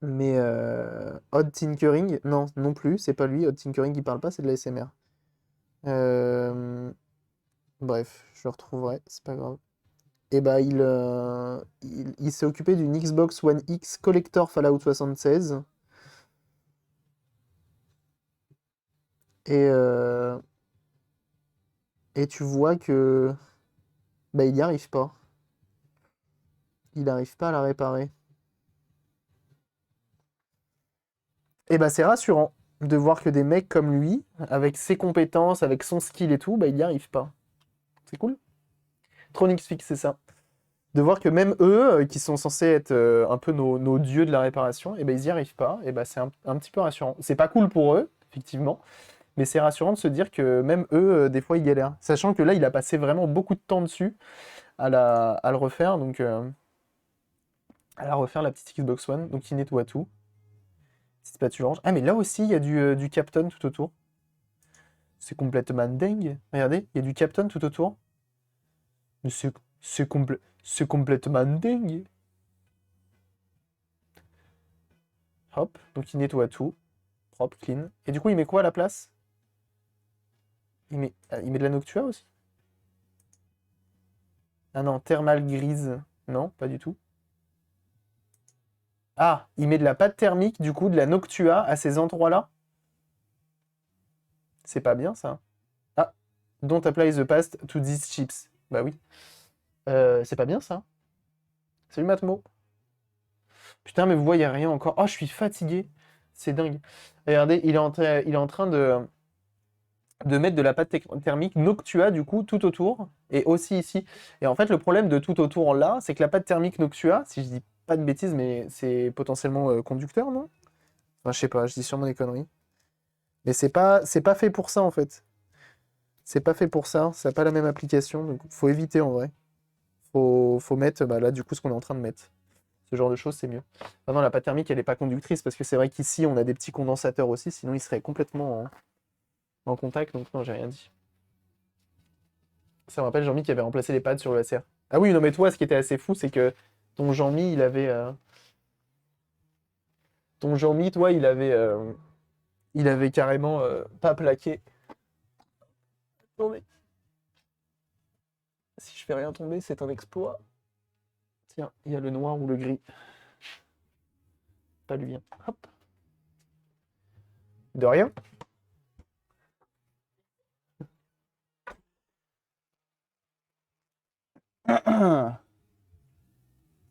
Mais Odd Tinkering, non, non plus, c'est pas lui. Odd Tinkering, il parle pas, c'est de la l'ASMR. Bref, je le retrouverai, c'est pas grave. Et bah, il s'est occupé d'une Xbox One X Collector Fallout 76. Et, euh, et tu vois que bah, il n'y arrive pas. Il n'arrive pas à la réparer. Et bah, c'est rassurant de voir que des mecs comme lui, avec ses compétences, avec son skill et tout, bah, il n'y arrive pas. C'est cool. Tronix Fix, c'est ça. De voir que même eux, qui sont censés être un peu nos dieux de la réparation, et ben ils n'y arrivent pas, et ben c'est un petit peu rassurant. C'est pas cool pour eux, effectivement, mais c'est rassurant de se dire que même eux, des fois, ils galèrent. Sachant que là, il a passé vraiment beaucoup de temps dessus à le refaire, donc à la refaire, la petite Xbox One, donc il nettoie tout. Petite spatule orange. Ah, mais là aussi, il y a du Captain tout autour. C'est complètement dingue. Regardez, il y a du Captain tout autour. Mais c'est complètement dingue. Hop, donc il nettoie tout. Propre, clean. Et du coup, il met quoi à la place? Il met de la Noctua aussi? Ah non, thermal grise. Non, pas du tout. Ah, il met de la pâte thermique, du coup, de la Noctua à ces endroits-là. C'est pas bien, ça. Ah, don't apply the paste to these chips. Bah oui. C'est pas bien, ça. Salut Matmo. Putain, mais vous voyez rien encore. Oh, je suis fatigué. C'est dingue. Regardez, il est en train de mettre de la pâte thermique Noctua du coup tout autour et aussi ici. Et en fait le problème de tout autour là, c'est que la pâte thermique Noctua, si je dis pas de bêtises, mais c'est potentiellement conducteur, non? Enfin, je sais pas, je dis sûrement des conneries. Mais c'est pas fait pour ça en fait. C'est pas fait pour ça, ça n'a pas la même application, donc faut éviter en vrai. Faut mettre bah, là du coup ce qu'on est en train de mettre. Ce genre de choses c'est mieux. Maintenant la pâte thermique elle est pas conductrice parce que c'est vrai qu'ici on a des petits condensateurs aussi, sinon il serait complètement en contact, donc non j'ai rien dit. Ça me rappelle Jean-Mi qui avait remplacé les pads sur le SR. Ah oui, non mais toi, ce qui était assez fou, c'est que ton Jean-Mi, ton Jean-Mi, toi, il avait carrément pas plaqué. Attendez. Si je fais rien tomber, c'est un exploit. Tiens, il y a le noir ou le gris. Pas lui. Hein. Hop. De rien.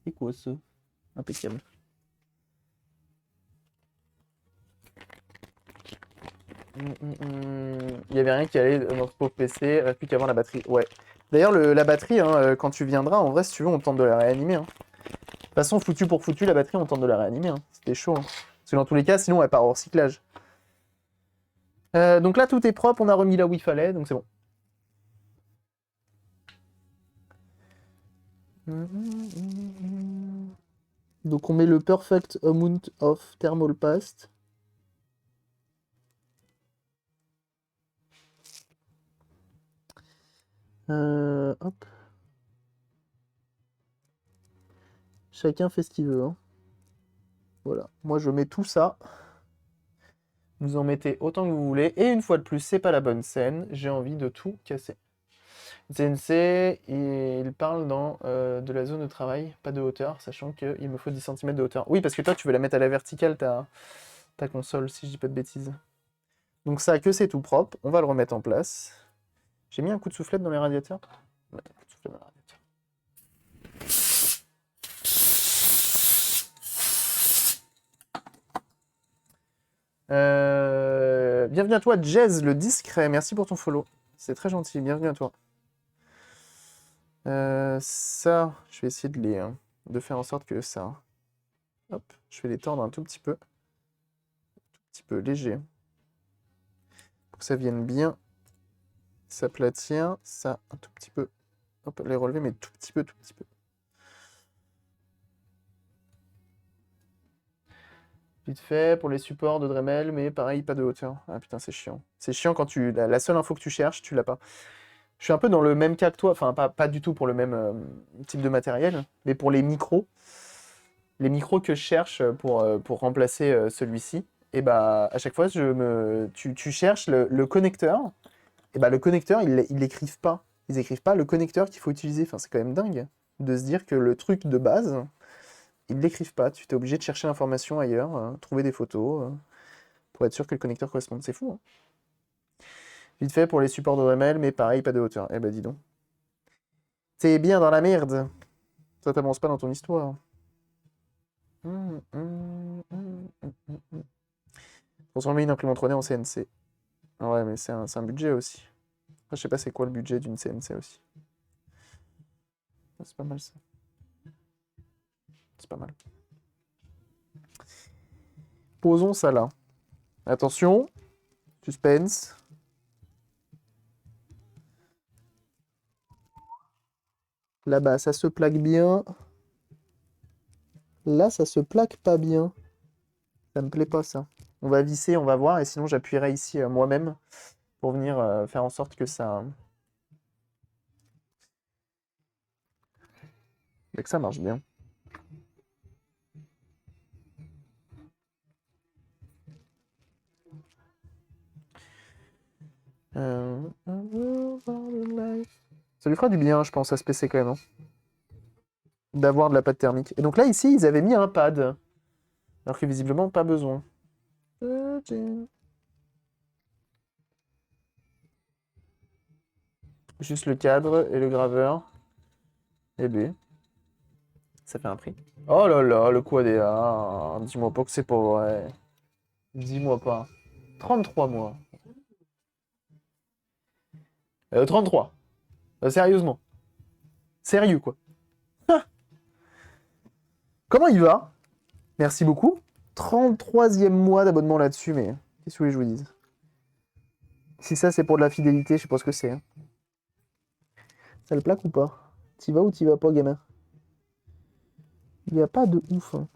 C'est quoi ça? Impeccable. Il y avait rien qui allait dans ce pauvre PC, reste plus qu'avant la batterie. Ouais. D'ailleurs, la batterie, hein, quand tu viendras, en vrai, si tu veux, on tente de la réanimer. Hein. De toute façon, foutu pour foutu, la batterie, on tente de la réanimer. Hein. C'était chaud. Hein. Parce que dans tous les cas, sinon, elle part au recyclage. Donc là, tout est propre, on a remis là où il fallait, donc c'est bon. Donc on met le perfect amount of thermal paste. Hop. Chacun fait ce qu'il veut. Hein. Voilà. Moi je mets tout ça. Vous en mettez autant que vous voulez. Et une fois de plus, c'est pas la bonne scène. J'ai envie de tout casser. ZNC, il parle de la zone de travail, pas de hauteur, sachant qu'il me faut 10 cm de hauteur. Oui, parce que toi, tu veux la mettre à la verticale, ta console, si je dis pas de bêtises. Donc ça, que c'est tout propre, on va le remettre en place. J'ai mis un coup de soufflette dans les radiateurs. Ouais, un coup de soufflette dans les radiateurs. Bienvenue à toi, Jazz, le discret. Merci pour ton follow. C'est très gentil, bienvenue à toi. Ça, je vais essayer de faire en sorte que ça... Hop, je vais les tordre un tout petit peu. Un tout petit peu léger. Pour que ça vienne bien s'aplatir, ça un tout petit peu. Hop, les relever, mais tout petit peu, tout petit peu. Vite fait pour les supports de Dremel, mais pareil, pas de hauteur. Ah putain, c'est chiant. C'est chiant quand la seule info que tu cherches, tu l'as pas. Je suis un peu dans le même cas que toi, enfin pas du tout pour le même type de matériel, mais pour les micros que je cherche pour remplacer celui-ci, et bah à chaque fois tu cherches le connecteur, et bah le connecteur ils l'écrivent pas. Ils écrivent pas le connecteur qu'il faut utiliser. Enfin c'est quand même dingue de se dire que le truc de base, ils l'écrivent pas. Tu es obligé de chercher l'information ailleurs, trouver des photos, pour être sûr que le connecteur corresponde. C'est fou, hein. Vite fait pour les supports d'OML, mais pareil, pas de hauteur. Eh bah dis donc. T'es bien dans la merde. Ça t'avance pas dans ton histoire. Transformer une imprimante 3D en CNC. Ouais, mais c'est un budget aussi. Après, je sais pas c'est quoi le budget d'une CNC aussi. C'est pas mal ça. C'est pas mal. Posons ça là. Attention. Suspense. Là-bas, ça se plaque bien. Là, ça se plaque pas bien. Ça me plaît pas ça. On va visser, on va voir, et sinon j'appuierai ici moi-même pour venir faire en sorte que ça marche bien. Ça lui fera du bien, je pense, à ce PC quand même, hein, d'avoir de la pâte thermique. Et donc là, ici, ils avaient mis un pad, alors que visiblement, pas besoin. Juste le cadre et le graveur. Et B. Ça fait un prix. Oh là là, le Quadéa. Dis-moi pas que c'est pas vrai. Dis-moi pas. 33 mois. 33. Sérieusement. Sérieux, quoi. Ah, comment il va? Merci beaucoup. 33e mois d'abonnement là-dessus, mais qu'est-ce que vous voulez que je vous dise? Si ça, c'est pour de la fidélité, je sais pas ce que c'est, hein. Ça le plaque ou pas? T'y vas ou t'y vas pas, gamin? Il n'y a pas de ouf, hein.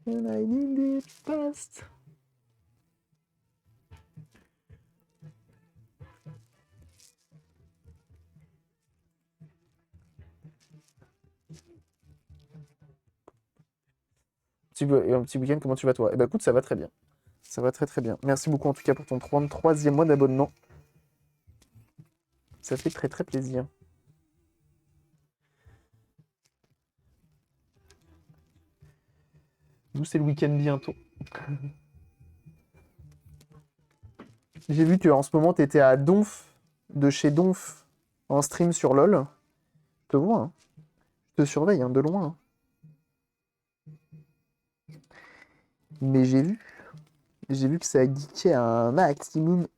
And I need it fast. Et un petit week-end, comment tu vas toi? Eh ben écoute, ça va très bien. Ça va très très bien. Merci beaucoup en tout cas pour ton 33e mois d'abonnement. Ça fait très très plaisir. Nous, c'est le week-end bientôt. J'ai vu qu'en ce moment, t'étais à Donf, de chez Donf, en stream sur LoL. Je te vois, hein. Je te surveille, hein, de loin, hein. Mais j'ai vu que ça a geeké à un maximum.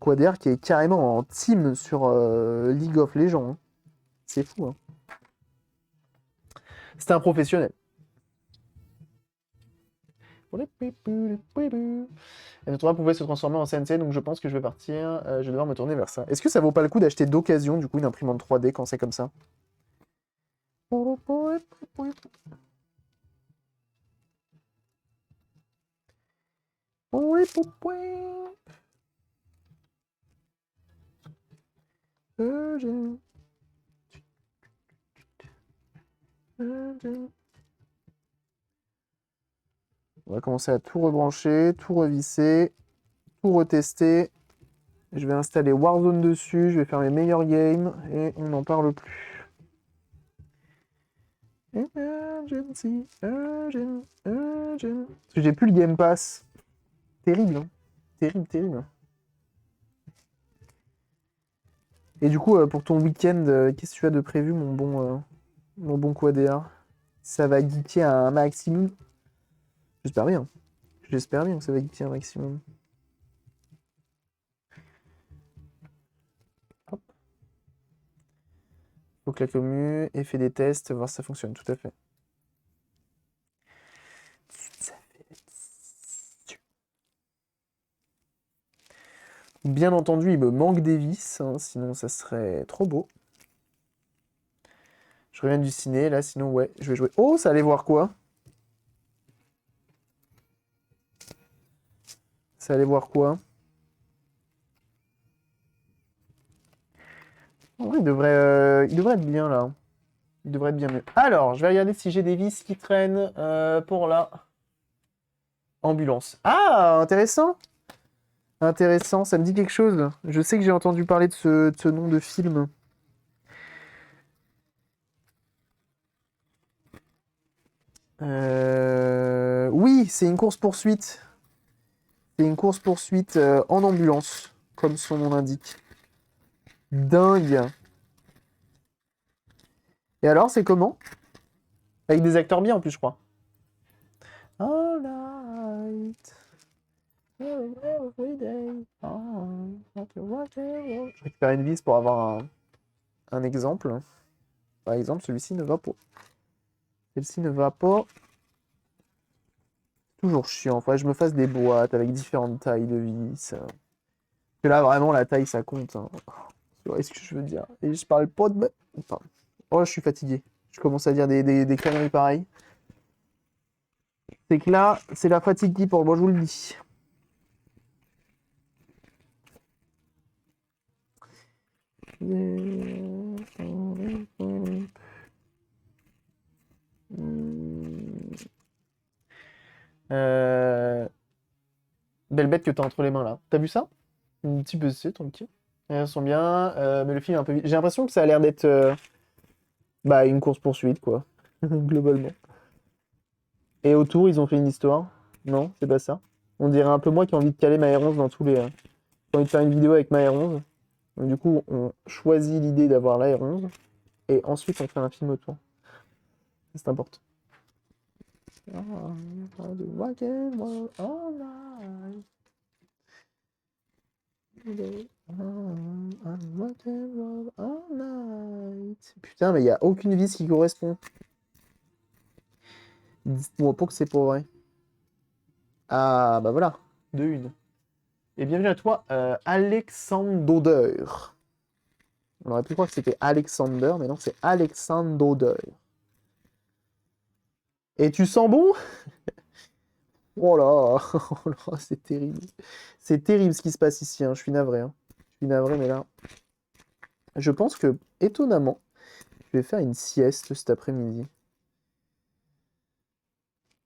Quader qui est carrément en team sur League of Legends, hein. C'est fou, hein. C'était un professionnel. Et notre toit pouvait se transformer en CNC, donc je pense que je vais partir. Je vais devoir me tourner vers ça. Est-ce que ça vaut pas le coup d'acheter d'occasion, du coup, une imprimante 3D quand c'est comme ça? On va commencer à tout rebrancher, tout revisser, tout retester. Je vais installer Warzone dessus, je vais faire mes meilleurs games et on n'en parle plus. Emergency, urgent, urgent. Parce que j'ai plus le Game Pass. Terrible, hein. Terrible, terrible. Et du coup, pour ton week-end, qu'est-ce que tu as de prévu, mon bon Quadéa? Ça va geeker à un maximum? J'espère bien. J'espère bien que ça va geeker à un maximum. Hop. Faut que la commu ait fait des tests, voir si ça fonctionne, tout à fait. Bien entendu, il me manque des vis, hein, sinon ça serait trop beau. Je reviens du ciné, là, sinon, ouais, je vais jouer. Oh, ça allait voir quoi? Ça allait voir quoi? En vrai, il devrait être bien, là. Il devrait être bien mieux. Alors, je vais regarder si j'ai des vis qui traînent pour la ambulance. Ah, intéressant! Intéressant, ça me dit quelque chose. Je sais que j'ai entendu parler de ce nom de film. Oui, c'est une course-poursuite. C'est une course-poursuite en ambulance, comme son nom l'indique. Dingue. Et alors, c'est comment? Avec des acteurs bien en plus, je crois. All night, every day, je récupère une vis pour avoir un exemple. Par exemple, celui-ci ne va pas. Celle-ci ne va pas. Toujours chiant. Faudrait que je me fasse des boîtes avec différentes tailles de vis. Parce que là, vraiment, la taille, ça compte. Hein. Tu vois ce que je veux dire? Et je parle pas de... Pardon. Oh, je suis fatigué. Je commence à dire des conneries pareilles. C'est que là, c'est la fatigue qui porte. Moi, je vous le dis. Belle bête que t'as entre les mains là. T'as vu ça? Un petit peu, c'est tranquille. Elles sont bien, mais le film est un peu vite. J'ai l'impression que ça a l'air d'être bah, une course-poursuite, quoi. Globalement. Et autour, ils ont fait une histoire. Non, c'est pas ça. On dirait un peu moi qui ai envie de caler ma R11 dans tous les. J'ai envie de faire une vidéo avec ma R11. Donc, du coup, on choisit l'idée d'avoir la R11. Et ensuite, on fait un film autour. C'est important. Putain, mais il n'y a aucune vis qui correspond. Dites-moi pas que c'est pas vrai. Ah, bah voilà. De une. Et bienvenue à toi, Alexandre. On aurait pu croire que c'était Alexander, mais non, c'est Alexandre. Et tu sens bon? Oh là, oh là, c'est terrible. C'est terrible ce qui se passe ici, hein. Je suis navré. Hein. Je suis navré, mais là... Je pense que, étonnamment, je vais faire une sieste cet après-midi.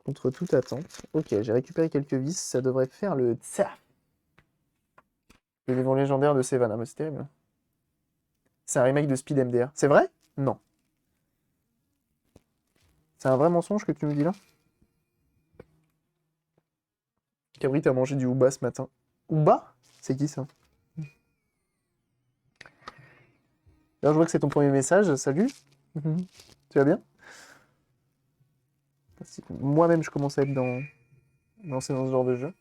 Contre toute attente. Ok, j'ai récupéré quelques vis, ça devrait faire le tsa. Le livre légendaire de Sevan, mais c'est terrible. C'est un remake de Speed MDR. C'est vrai? Non. C'est un vrai mensonge que tu me dis là? Cabri, t'as mangé du Ouba ce matin. Ouba? C'est qui ça? Alors, je vois que c'est ton premier message. Salut. Tu vas bien? Moi-même, je commence à être dans ce genre de jeu.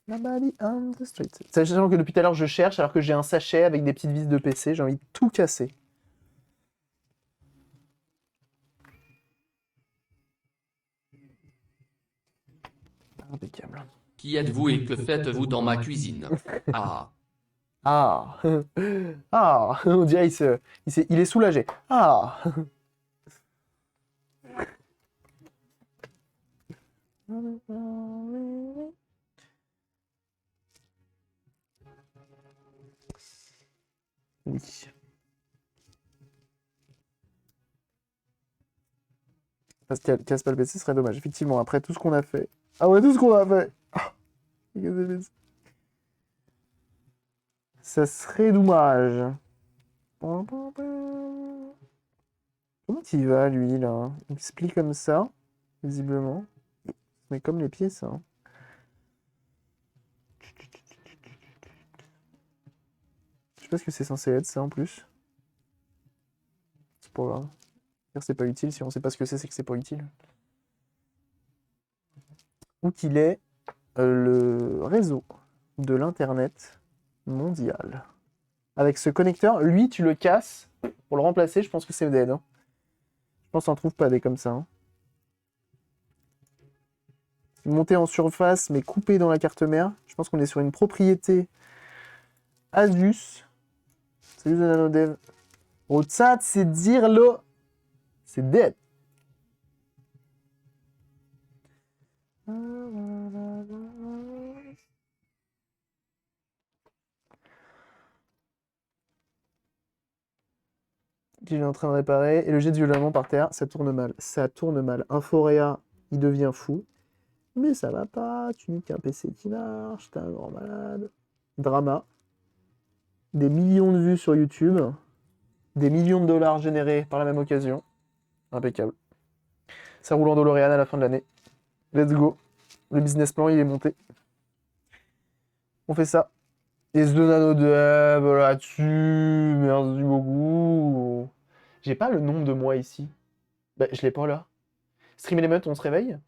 Nobody on the street. Sachant que depuis tout à l'heure, je cherche alors que j'ai un sachet avec des petites vis de PC. J'ai envie de tout casser. Impeccable. Qui êtes-vous et que faites-vous dans ma cuisine? Ah. Ah. Ah. On dirait il est soulagé. Ah. Oui. Parce qu'elle casse pas le PC, ce serait dommage. Effectivement, après tout ce qu'on a fait. Ah ouais, tout ce qu'on a fait. Ah. Ça serait dommage. Comment il va, lui, là? Il se plie comme ça, visiblement. Mais comme les pieds, ça. Hein. Je sais pas ce que c'est censé être, ça, en plus. C'est pas grave. C'est pas utile. Si on sait pas ce que c'est que c'est pas utile. Où qu'il est le réseau de l'Internet mondial. Avec ce connecteur, lui, tu le casses. Pour le remplacer, je pense que c'est dead. Hein. Je pense qu'on trouve pas des comme ça. Hein. Monté en surface, mais coupé dans la carte mère. Je pense qu'on est sur une propriété Asus. Salut Zananodev. Rotsat, c'est dire le. C'est dead. Qu'il est en train de réparer. Et le jet violemment par terre, ça tourne mal. Ça tourne mal. Un Foréa, il devient fou. Mais ça va pas, tu niques un PC qui marche, t'es un grand malade. Drama. Des millions de vues sur YouTube. Des millions de dollars générés par la même occasion. Impeccable. Ça roule en DeLorean à la fin de l'année. Let's go. Le business plan, il est monté. On fait ça. Et ce nano dev là-dessus. Merci beaucoup. J'ai pas le nombre de mois ici. Bah, je l'ai pas là. Stream Element, on se réveille.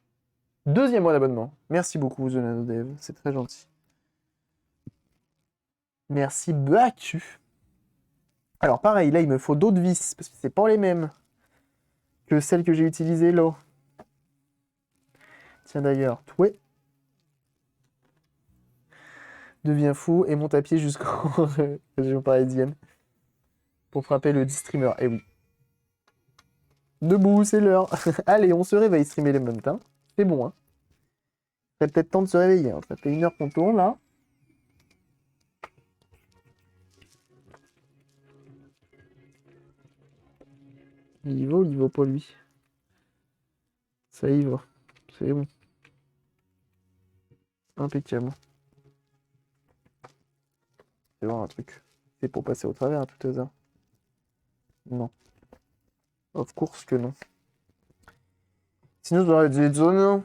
2e mois d'abonnement. Merci beaucoup, The Nano Dev. C'est très gentil. Merci, Baku. Alors, pareil, là, il me faut d'autres vis. Parce que c'est pas les mêmes que celles que j'ai utilisées là. Tiens, d'ailleurs, Toué devient fou et monte à pied jusqu'en région parisienne pour frapper le streamer. Eh oui. Debout, c'est l'heure. Allez, on se réveille, Stream Element. Hein. C'est bon, hein. Il serait peut-être temps de se réveiller. Hein. Ça fait 1 heure qu'on tourne, là. Il y va pas lui. Ça y va. C'est bon. Impeccable. C'est voir un truc. C'est pour passer au travers à tout hasard. Non. Of course que non. Sinon, j'aurais dû être zone.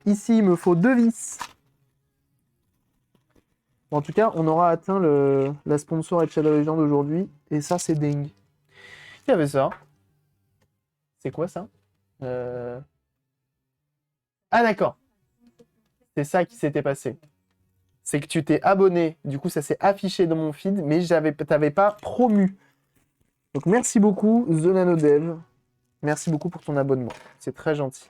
Ici, il me faut 2 vis. Bon, en tout cas, on aura atteint la sponsor et Shadow Legend aujourd'hui. Et ça, c'est dingue. Qui avait ça? C'est quoi ça? Ah, d'accord. C'est ça qui s'était passé. C'est que tu t'es abonné. Du coup, ça s'est affiché dans mon feed, mais t'avais pas promu. Donc, merci beaucoup, The Nano Dev. Merci beaucoup pour ton abonnement. C'est très gentil.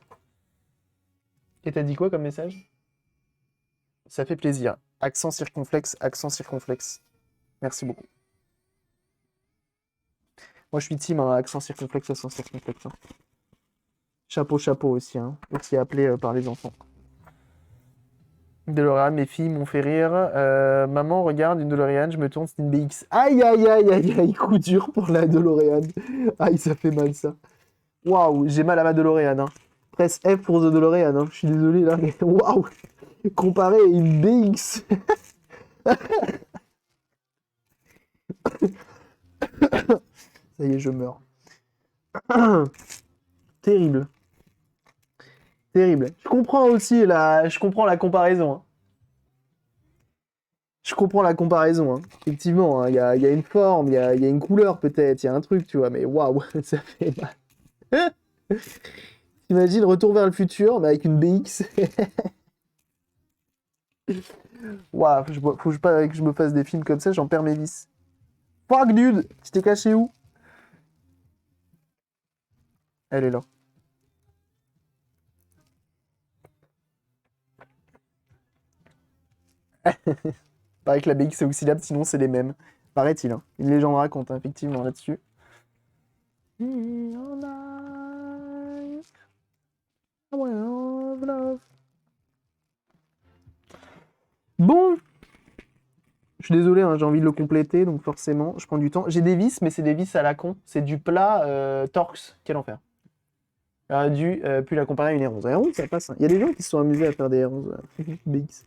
Et t'as dit quoi comme message? Ça fait plaisir. Accent circonflexe, accent circonflexe. Merci beaucoup. Moi, je suis team hein, accent circonflexe, accent circonflexe. Hein. Chapeau, chapeau aussi. Hein. Aussi appelé par les enfants. DeLorean, mes filles m'ont fait rire. Maman, regarde une DeLorean, je me tourne, c'est une BX. Aïe, aïe, aïe, aïe, aïe, coup dur pour la DeLorean. Aïe, ça fait mal ça. Waouh, j'ai mal à ma DeLorean. Hein. Presse F pour The DeLorean. Hein. Je suis désolé là, mais waouh. Comparé à une BX. Ça y est, je meurs. Terrible. Terrible. Je comprends aussi je comprends la comparaison. Hein. Je comprends la comparaison. Hein. Effectivement, il y a une forme, il y a une couleur peut-être, il y a un truc, tu vois, mais waouh, ça fait mal. T'imagines Retour vers le futur, mais avec une BX. Waouh, faut pas que je me fasse des films comme ça, j'en perds mes vis. Fuck, dude! Tu t'es caché où? Elle est là. Paraît que la BX est auxiliable, sinon c'est les mêmes. Paraît-il. Hein. Une légende raconte, hein, effectivement, là-dessus. Bon, je suis désolé, hein, j'ai envie de le compléter, donc forcément, je prends du temps. J'ai des vis, mais c'est des vis à la con. C'est du plat Torx. Quel enfer. J'aurais dû plus la comparer à une R11. R11, ça passe. Hein. Il y a des gens qui se sont amusés à faire des R11 BX.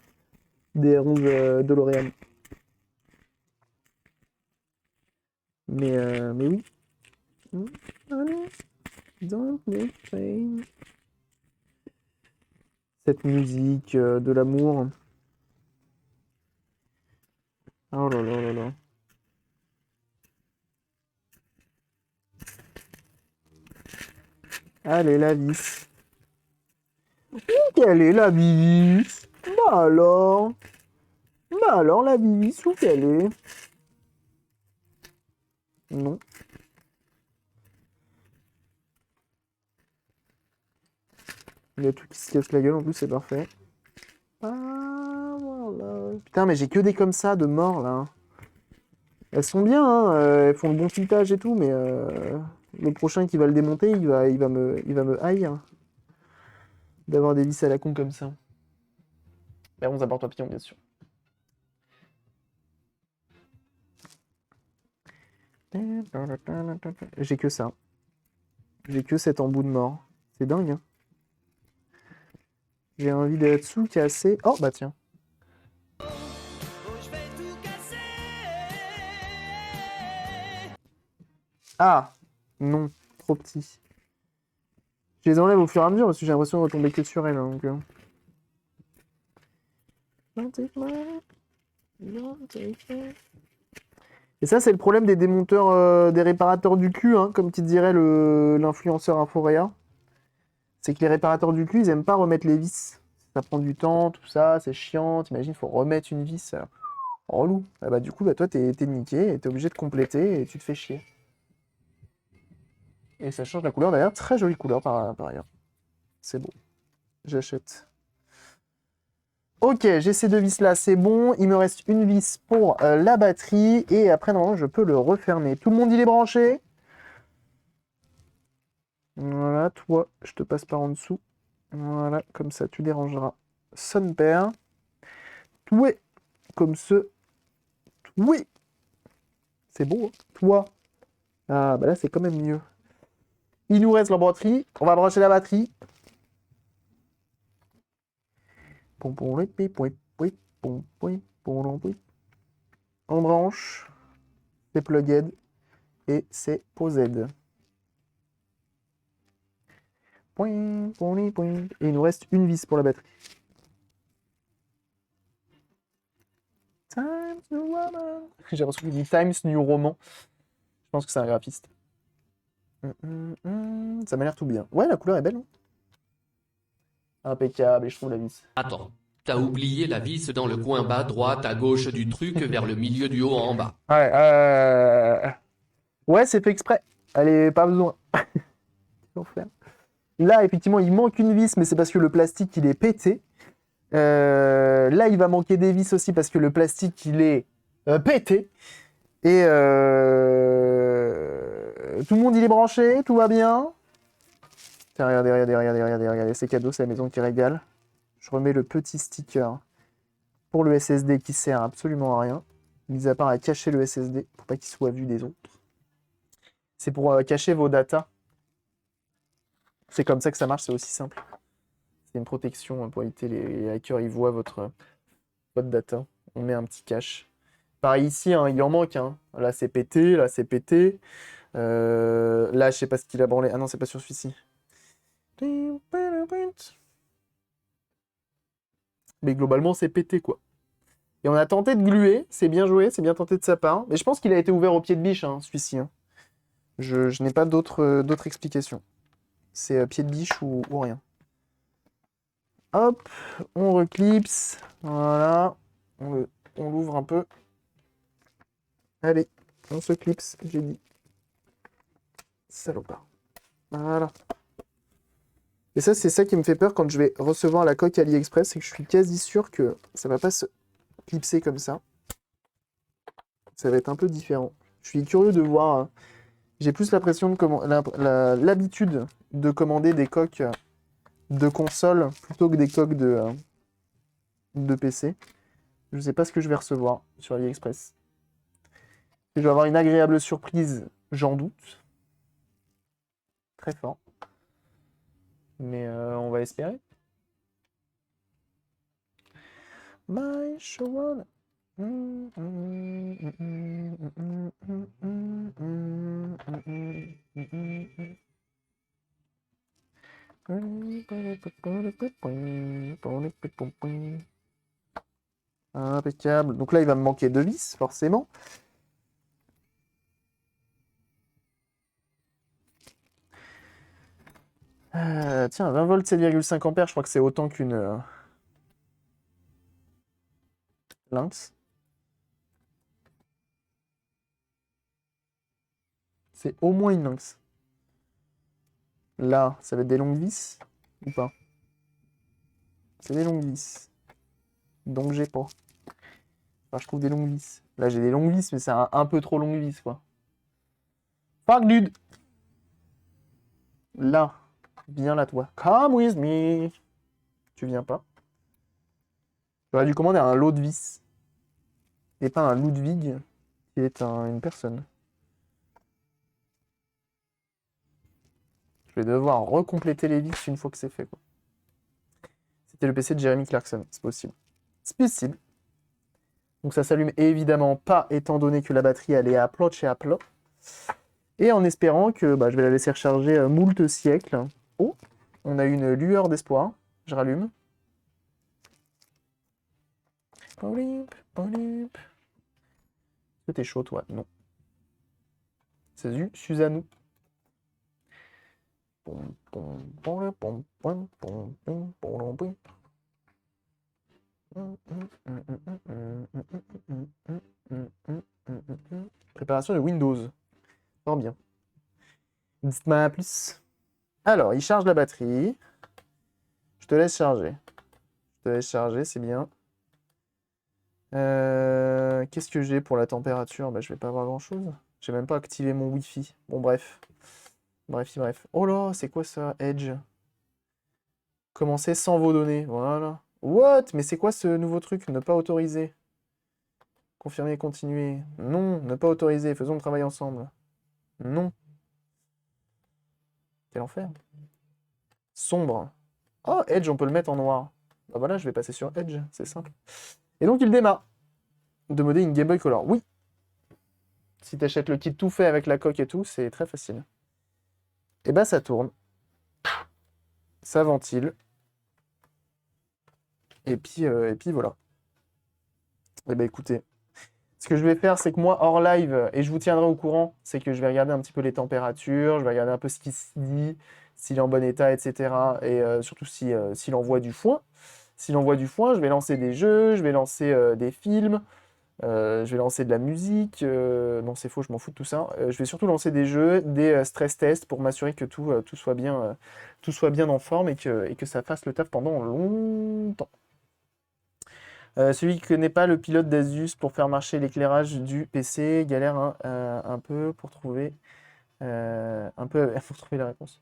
Des R11 DeLorean. Mais oui. Don't make pain. Cette musique de l'amour. Oh là là là là. Allez, la vis. Où qu'elle est, la vis? Bah alors? Bah alors, la vis, où qu'elle est? Non. Il y a tout qui se casse la gueule en plus, c'est parfait. Ah, voilà. Putain, mais j'ai que des comme ça de morts là. Elles sont bien, hein, elles font le bon filetage et tout, mais le prochain qui va le démonter, il va me haïr d'avoir des vis à la con comme ça. Mais on apporte papillon, bien sûr. J'ai que ça. J'ai que cet embout de mort. C'est dingue, hein. J'ai un vide là-dessous qui est assez... Oh, bah tiens. Ah, non, trop petit. Je les enlève au fur et à mesure parce que j'ai l'impression de retomber que sur elle. Hein, donc, Et ça, c'est le problème des démonteurs, des réparateurs du cul, hein, comme qui dirait l'influenceur Inforea. C'est que les réparateurs du cul, ils aiment pas remettre les vis. Ça prend du temps, tout ça, c'est chiant. T'imagines, il faut remettre une vis. Relou. Ah bah, du coup, bah, toi, t'es niqué et t'es obligé de compléter et tu te fais chier. Et ça change la couleur d'ailleurs. Très jolie couleur par ailleurs. C'est beau. J'achète. Ok, j'ai ces deux vis là, c'est bon. Il me reste une vis pour la batterie. Et après, normalement, je peux le refermer. Tout le monde, il est branché. Voilà, toi, je te passe par en dessous. Voilà, comme ça, tu dérangeras son père. Toué, comme ce. Toué. C'est beau, hein. Toi. Ah, bah là, c'est quand même mieux. Il nous reste la batterie. On va brancher la batterie. On branche. C'est plugged. Et c'est posed. Et il nous reste une vis pour la batterie. Times New Roman. J'ai l'impression qu'il dit Times New Roman. Je pense que c'est un graphiste. Ça m'a l'air tout bien. Ouais, la couleur est belle, hein. Impeccable, et je trouve la vis. Attends. T'as oublié la vis dans le coin bas droite à gauche du truc vers le milieu du haut en bas. Ouais, ouais, c'est fait exprès. Allez, pas besoin. L'enfer. Là, effectivement, il manque une vis, mais c'est parce que le plastique, il est pété. Là, il va manquer des vis aussi parce que le plastique, il est pété. Et tout le monde, il est branché, tout va bien. Tiens, regardez, c'est cadeau, c'est la maison qui régale. Je remets le petit sticker pour le SSD qui sert absolument à rien, mis à part à cacher le SSD pour pas qu'il soit vu des autres. C'est pour cacher vos datas. C'est comme ça que ça marche, c'est aussi simple. C'est une protection pour éviter les hackers, ils voient votre data. On met un petit cache. Pareil ici, hein, il en manque. Hein. Là, c'est pété, là, c'est pété. Là, je sais pas ce qu'il a branlé. Ah non, c'est pas sur celui-ci. Mais globalement, c'est pété, quoi. Et on a tenté de gluer, c'est bien joué, c'est bien tenté de sa part. Mais je pense qu'il a été ouvert au pied de biche, hein, celui-ci. Hein. Je n'ai pas d'autres explications. C'est pied de biche ou rien. Hop, on reclipse. Voilà. On l'ouvre un peu. Allez, on se clipse, j'ai dit. Salopard. Voilà. Et ça, c'est ça qui me fait peur quand je vais recevoir la coque AliExpress, c'est que je suis quasi sûr que ça va pas se clipser comme ça. Ça va être un peu différent. Je suis curieux de voir. J'ai plus l'impression de l'habitude de commander des coques de console plutôt que des coques de PC. Je sais pas ce que je vais recevoir sur AliExpress. Je vais avoir une agréable surprise, j'en doute. Très fort. Mais on va espérer. My Shawana. Impeccable. Donc là, il va me manquer deux vis, forcément. Tiens, 20 volts, 7,5 ampères, je crois que c'est autant qu'une Lynx. C'est au moins une Lynx. Là, ça va être des longues vis ou pas? C'est des longues vis. Donc j'ai pas. Enfin, je trouve des longues vis. Là, j'ai des longues vis, mais c'est un peu trop longue vis, quoi. Fuck, dude. Là. Viens là, toi. Come with me. Tu viens pas. J'aurais dû commander un lot de vis. Et pas un Ludwig, qui est une personne. Je vais devoir recompléter les vis une fois que c'est fait, quoi. C'était le PC de Jeremy Clarkson. C'est possible. C'est possible. Donc ça s'allume évidemment pas, étant donné que la batterie, elle est à plat chez à plat. Et en espérant que je vais la laisser recharger moult siècles. Oh, on a une lueur d'espoir. Je rallume. Est-ce que t'es chaud, toi? Non. C'est Suzanne. Préparation de Windows. Fort bien. Dites-moi plus. Alors, il charge la batterie. Je te laisse charger. Je te laisse charger, c'est bien. Qu'est-ce que j'ai pour la température? Je vais pas avoir grand-chose. J'ai même pas activé mon Wi-Fi. Bon, bref. Bref. Oh là, c'est quoi ça? Edge. Commencer sans vos données. Voilà. What? Mais c'est quoi ce nouveau truc? Ne pas autoriser. Confirmer, continuer. Non, ne pas autoriser. Faisons le travail ensemble. Non. Quel enfer. Sombre. Oh, Edge, on peut le mettre en noir. Bah voilà, je vais passer sur Edge, c'est simple. Et donc il démarre. De modder une Game Boy Color. Oui. Si tu achètes le kit tout fait avec la coque et tout, c'est très facile. Et bah ça tourne. Ça ventile. Et puis voilà. Et bah écoutez. Ce que je vais faire, c'est que moi, hors live, et je vous tiendrai au courant, c'est que je vais regarder un petit peu les températures, je vais regarder un peu ce qui se dit, s'il est en bon état, etc. Et surtout s'il envoie du foin. S'il envoie du foin, je vais lancer des jeux, je vais lancer des films, je vais lancer de la musique. Non, c'est faux, je m'en fous de tout ça. Je vais surtout lancer des jeux, des stress tests pour m'assurer que tout soit bien en forme et que ça fasse le taf pendant longtemps. Celui qui ne connaît pas le pilote d'Asus pour faire marcher l'éclairage du PC galère un peu pour trouver pour trouver la réponse.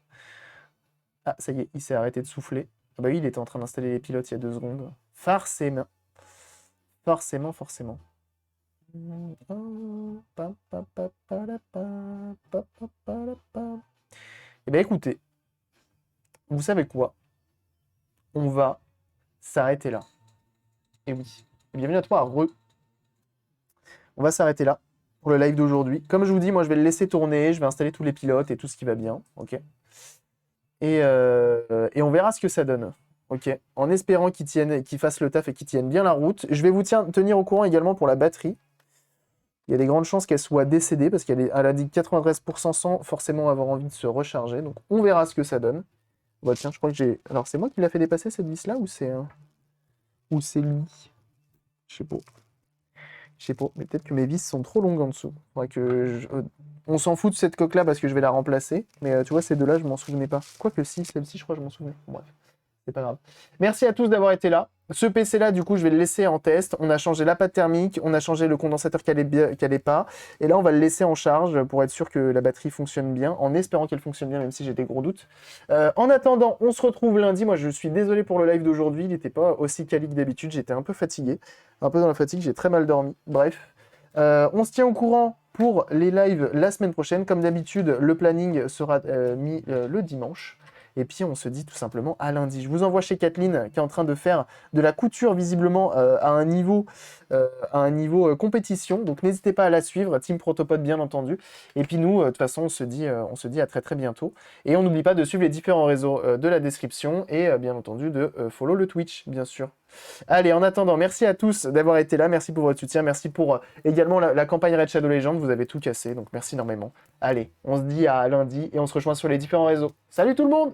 Ah, ça y est, il s'est arrêté de souffler. Ah bah oui, il était en train d'installer les pilotes il y a 2 secondes. Forcément. Forcément. Eh bien écoutez, vous savez quoi? On va s'arrêter là. Et oui. Bienvenue à toi, On va s'arrêter là pour le live d'aujourd'hui. Comme je vous dis, moi je vais le laisser tourner, je vais installer tous les pilotes et tout ce qui va bien, ok. Et on verra ce que ça donne, ok. En espérant qu'ils fassent le taf et qu'ils tiennent bien la route. Je vais vous tenir au courant également pour la batterie. Il y a des grandes chances qu'elle soit décédée parce qu'elle a dit 93% sans forcément avoir envie de se recharger. Donc on verra ce que ça donne. Bah tiens, je crois que j'ai... Alors c'est moi qui l'a fait dépasser cette vis-là ou c'est lui? Je sais pas, mais peut-être que mes vis sont trop longues en dessous. Faudrait que on s'en fout de cette coque-là parce que je vais la remplacer. Mais tu vois, ces deux-là, je m'en souvenais pas. Quoique si, celle-ci, je crois que je m'en souvenais. Bon, bref, c'est pas grave. Merci à tous d'avoir été là. Ce PC-là, du coup, je vais le laisser en test. On a changé la pâte thermique, on a changé le condensateur qui allait pas. Et là, on va le laisser en charge pour être sûr que la batterie fonctionne bien, en espérant qu'elle fonctionne bien, même si j'ai des gros doutes. En attendant, on se retrouve lundi. Moi, je suis désolé pour le live d'aujourd'hui. Il n'était pas aussi quali que d'habitude. J'étais un peu fatigué. Un peu dans la fatigue, j'ai très mal dormi. Bref. On se tient au courant pour les lives la semaine prochaine. Comme d'habitude, le planning sera mis le dimanche. Et puis on se dit tout simplement à lundi. Je vous envoie chez Kathleen qui est en train de faire de la couture visiblement à un niveau compétition. Donc n'hésitez pas à la suivre, Team Protopod bien entendu. Et puis nous, de toute façon, on se dit à très très bientôt. Et on n'oublie pas de suivre les différents réseaux de la description et bien entendu de follow le Twitch, bien sûr. Allez, en attendant, merci à tous d'avoir été là. Merci pour votre soutien. Merci pour également la campagne Red Shadow Legends. Vous avez tout cassé, donc merci énormément. Allez, on se dit à lundi et on se rejoint sur les différents réseaux. Salut tout le monde!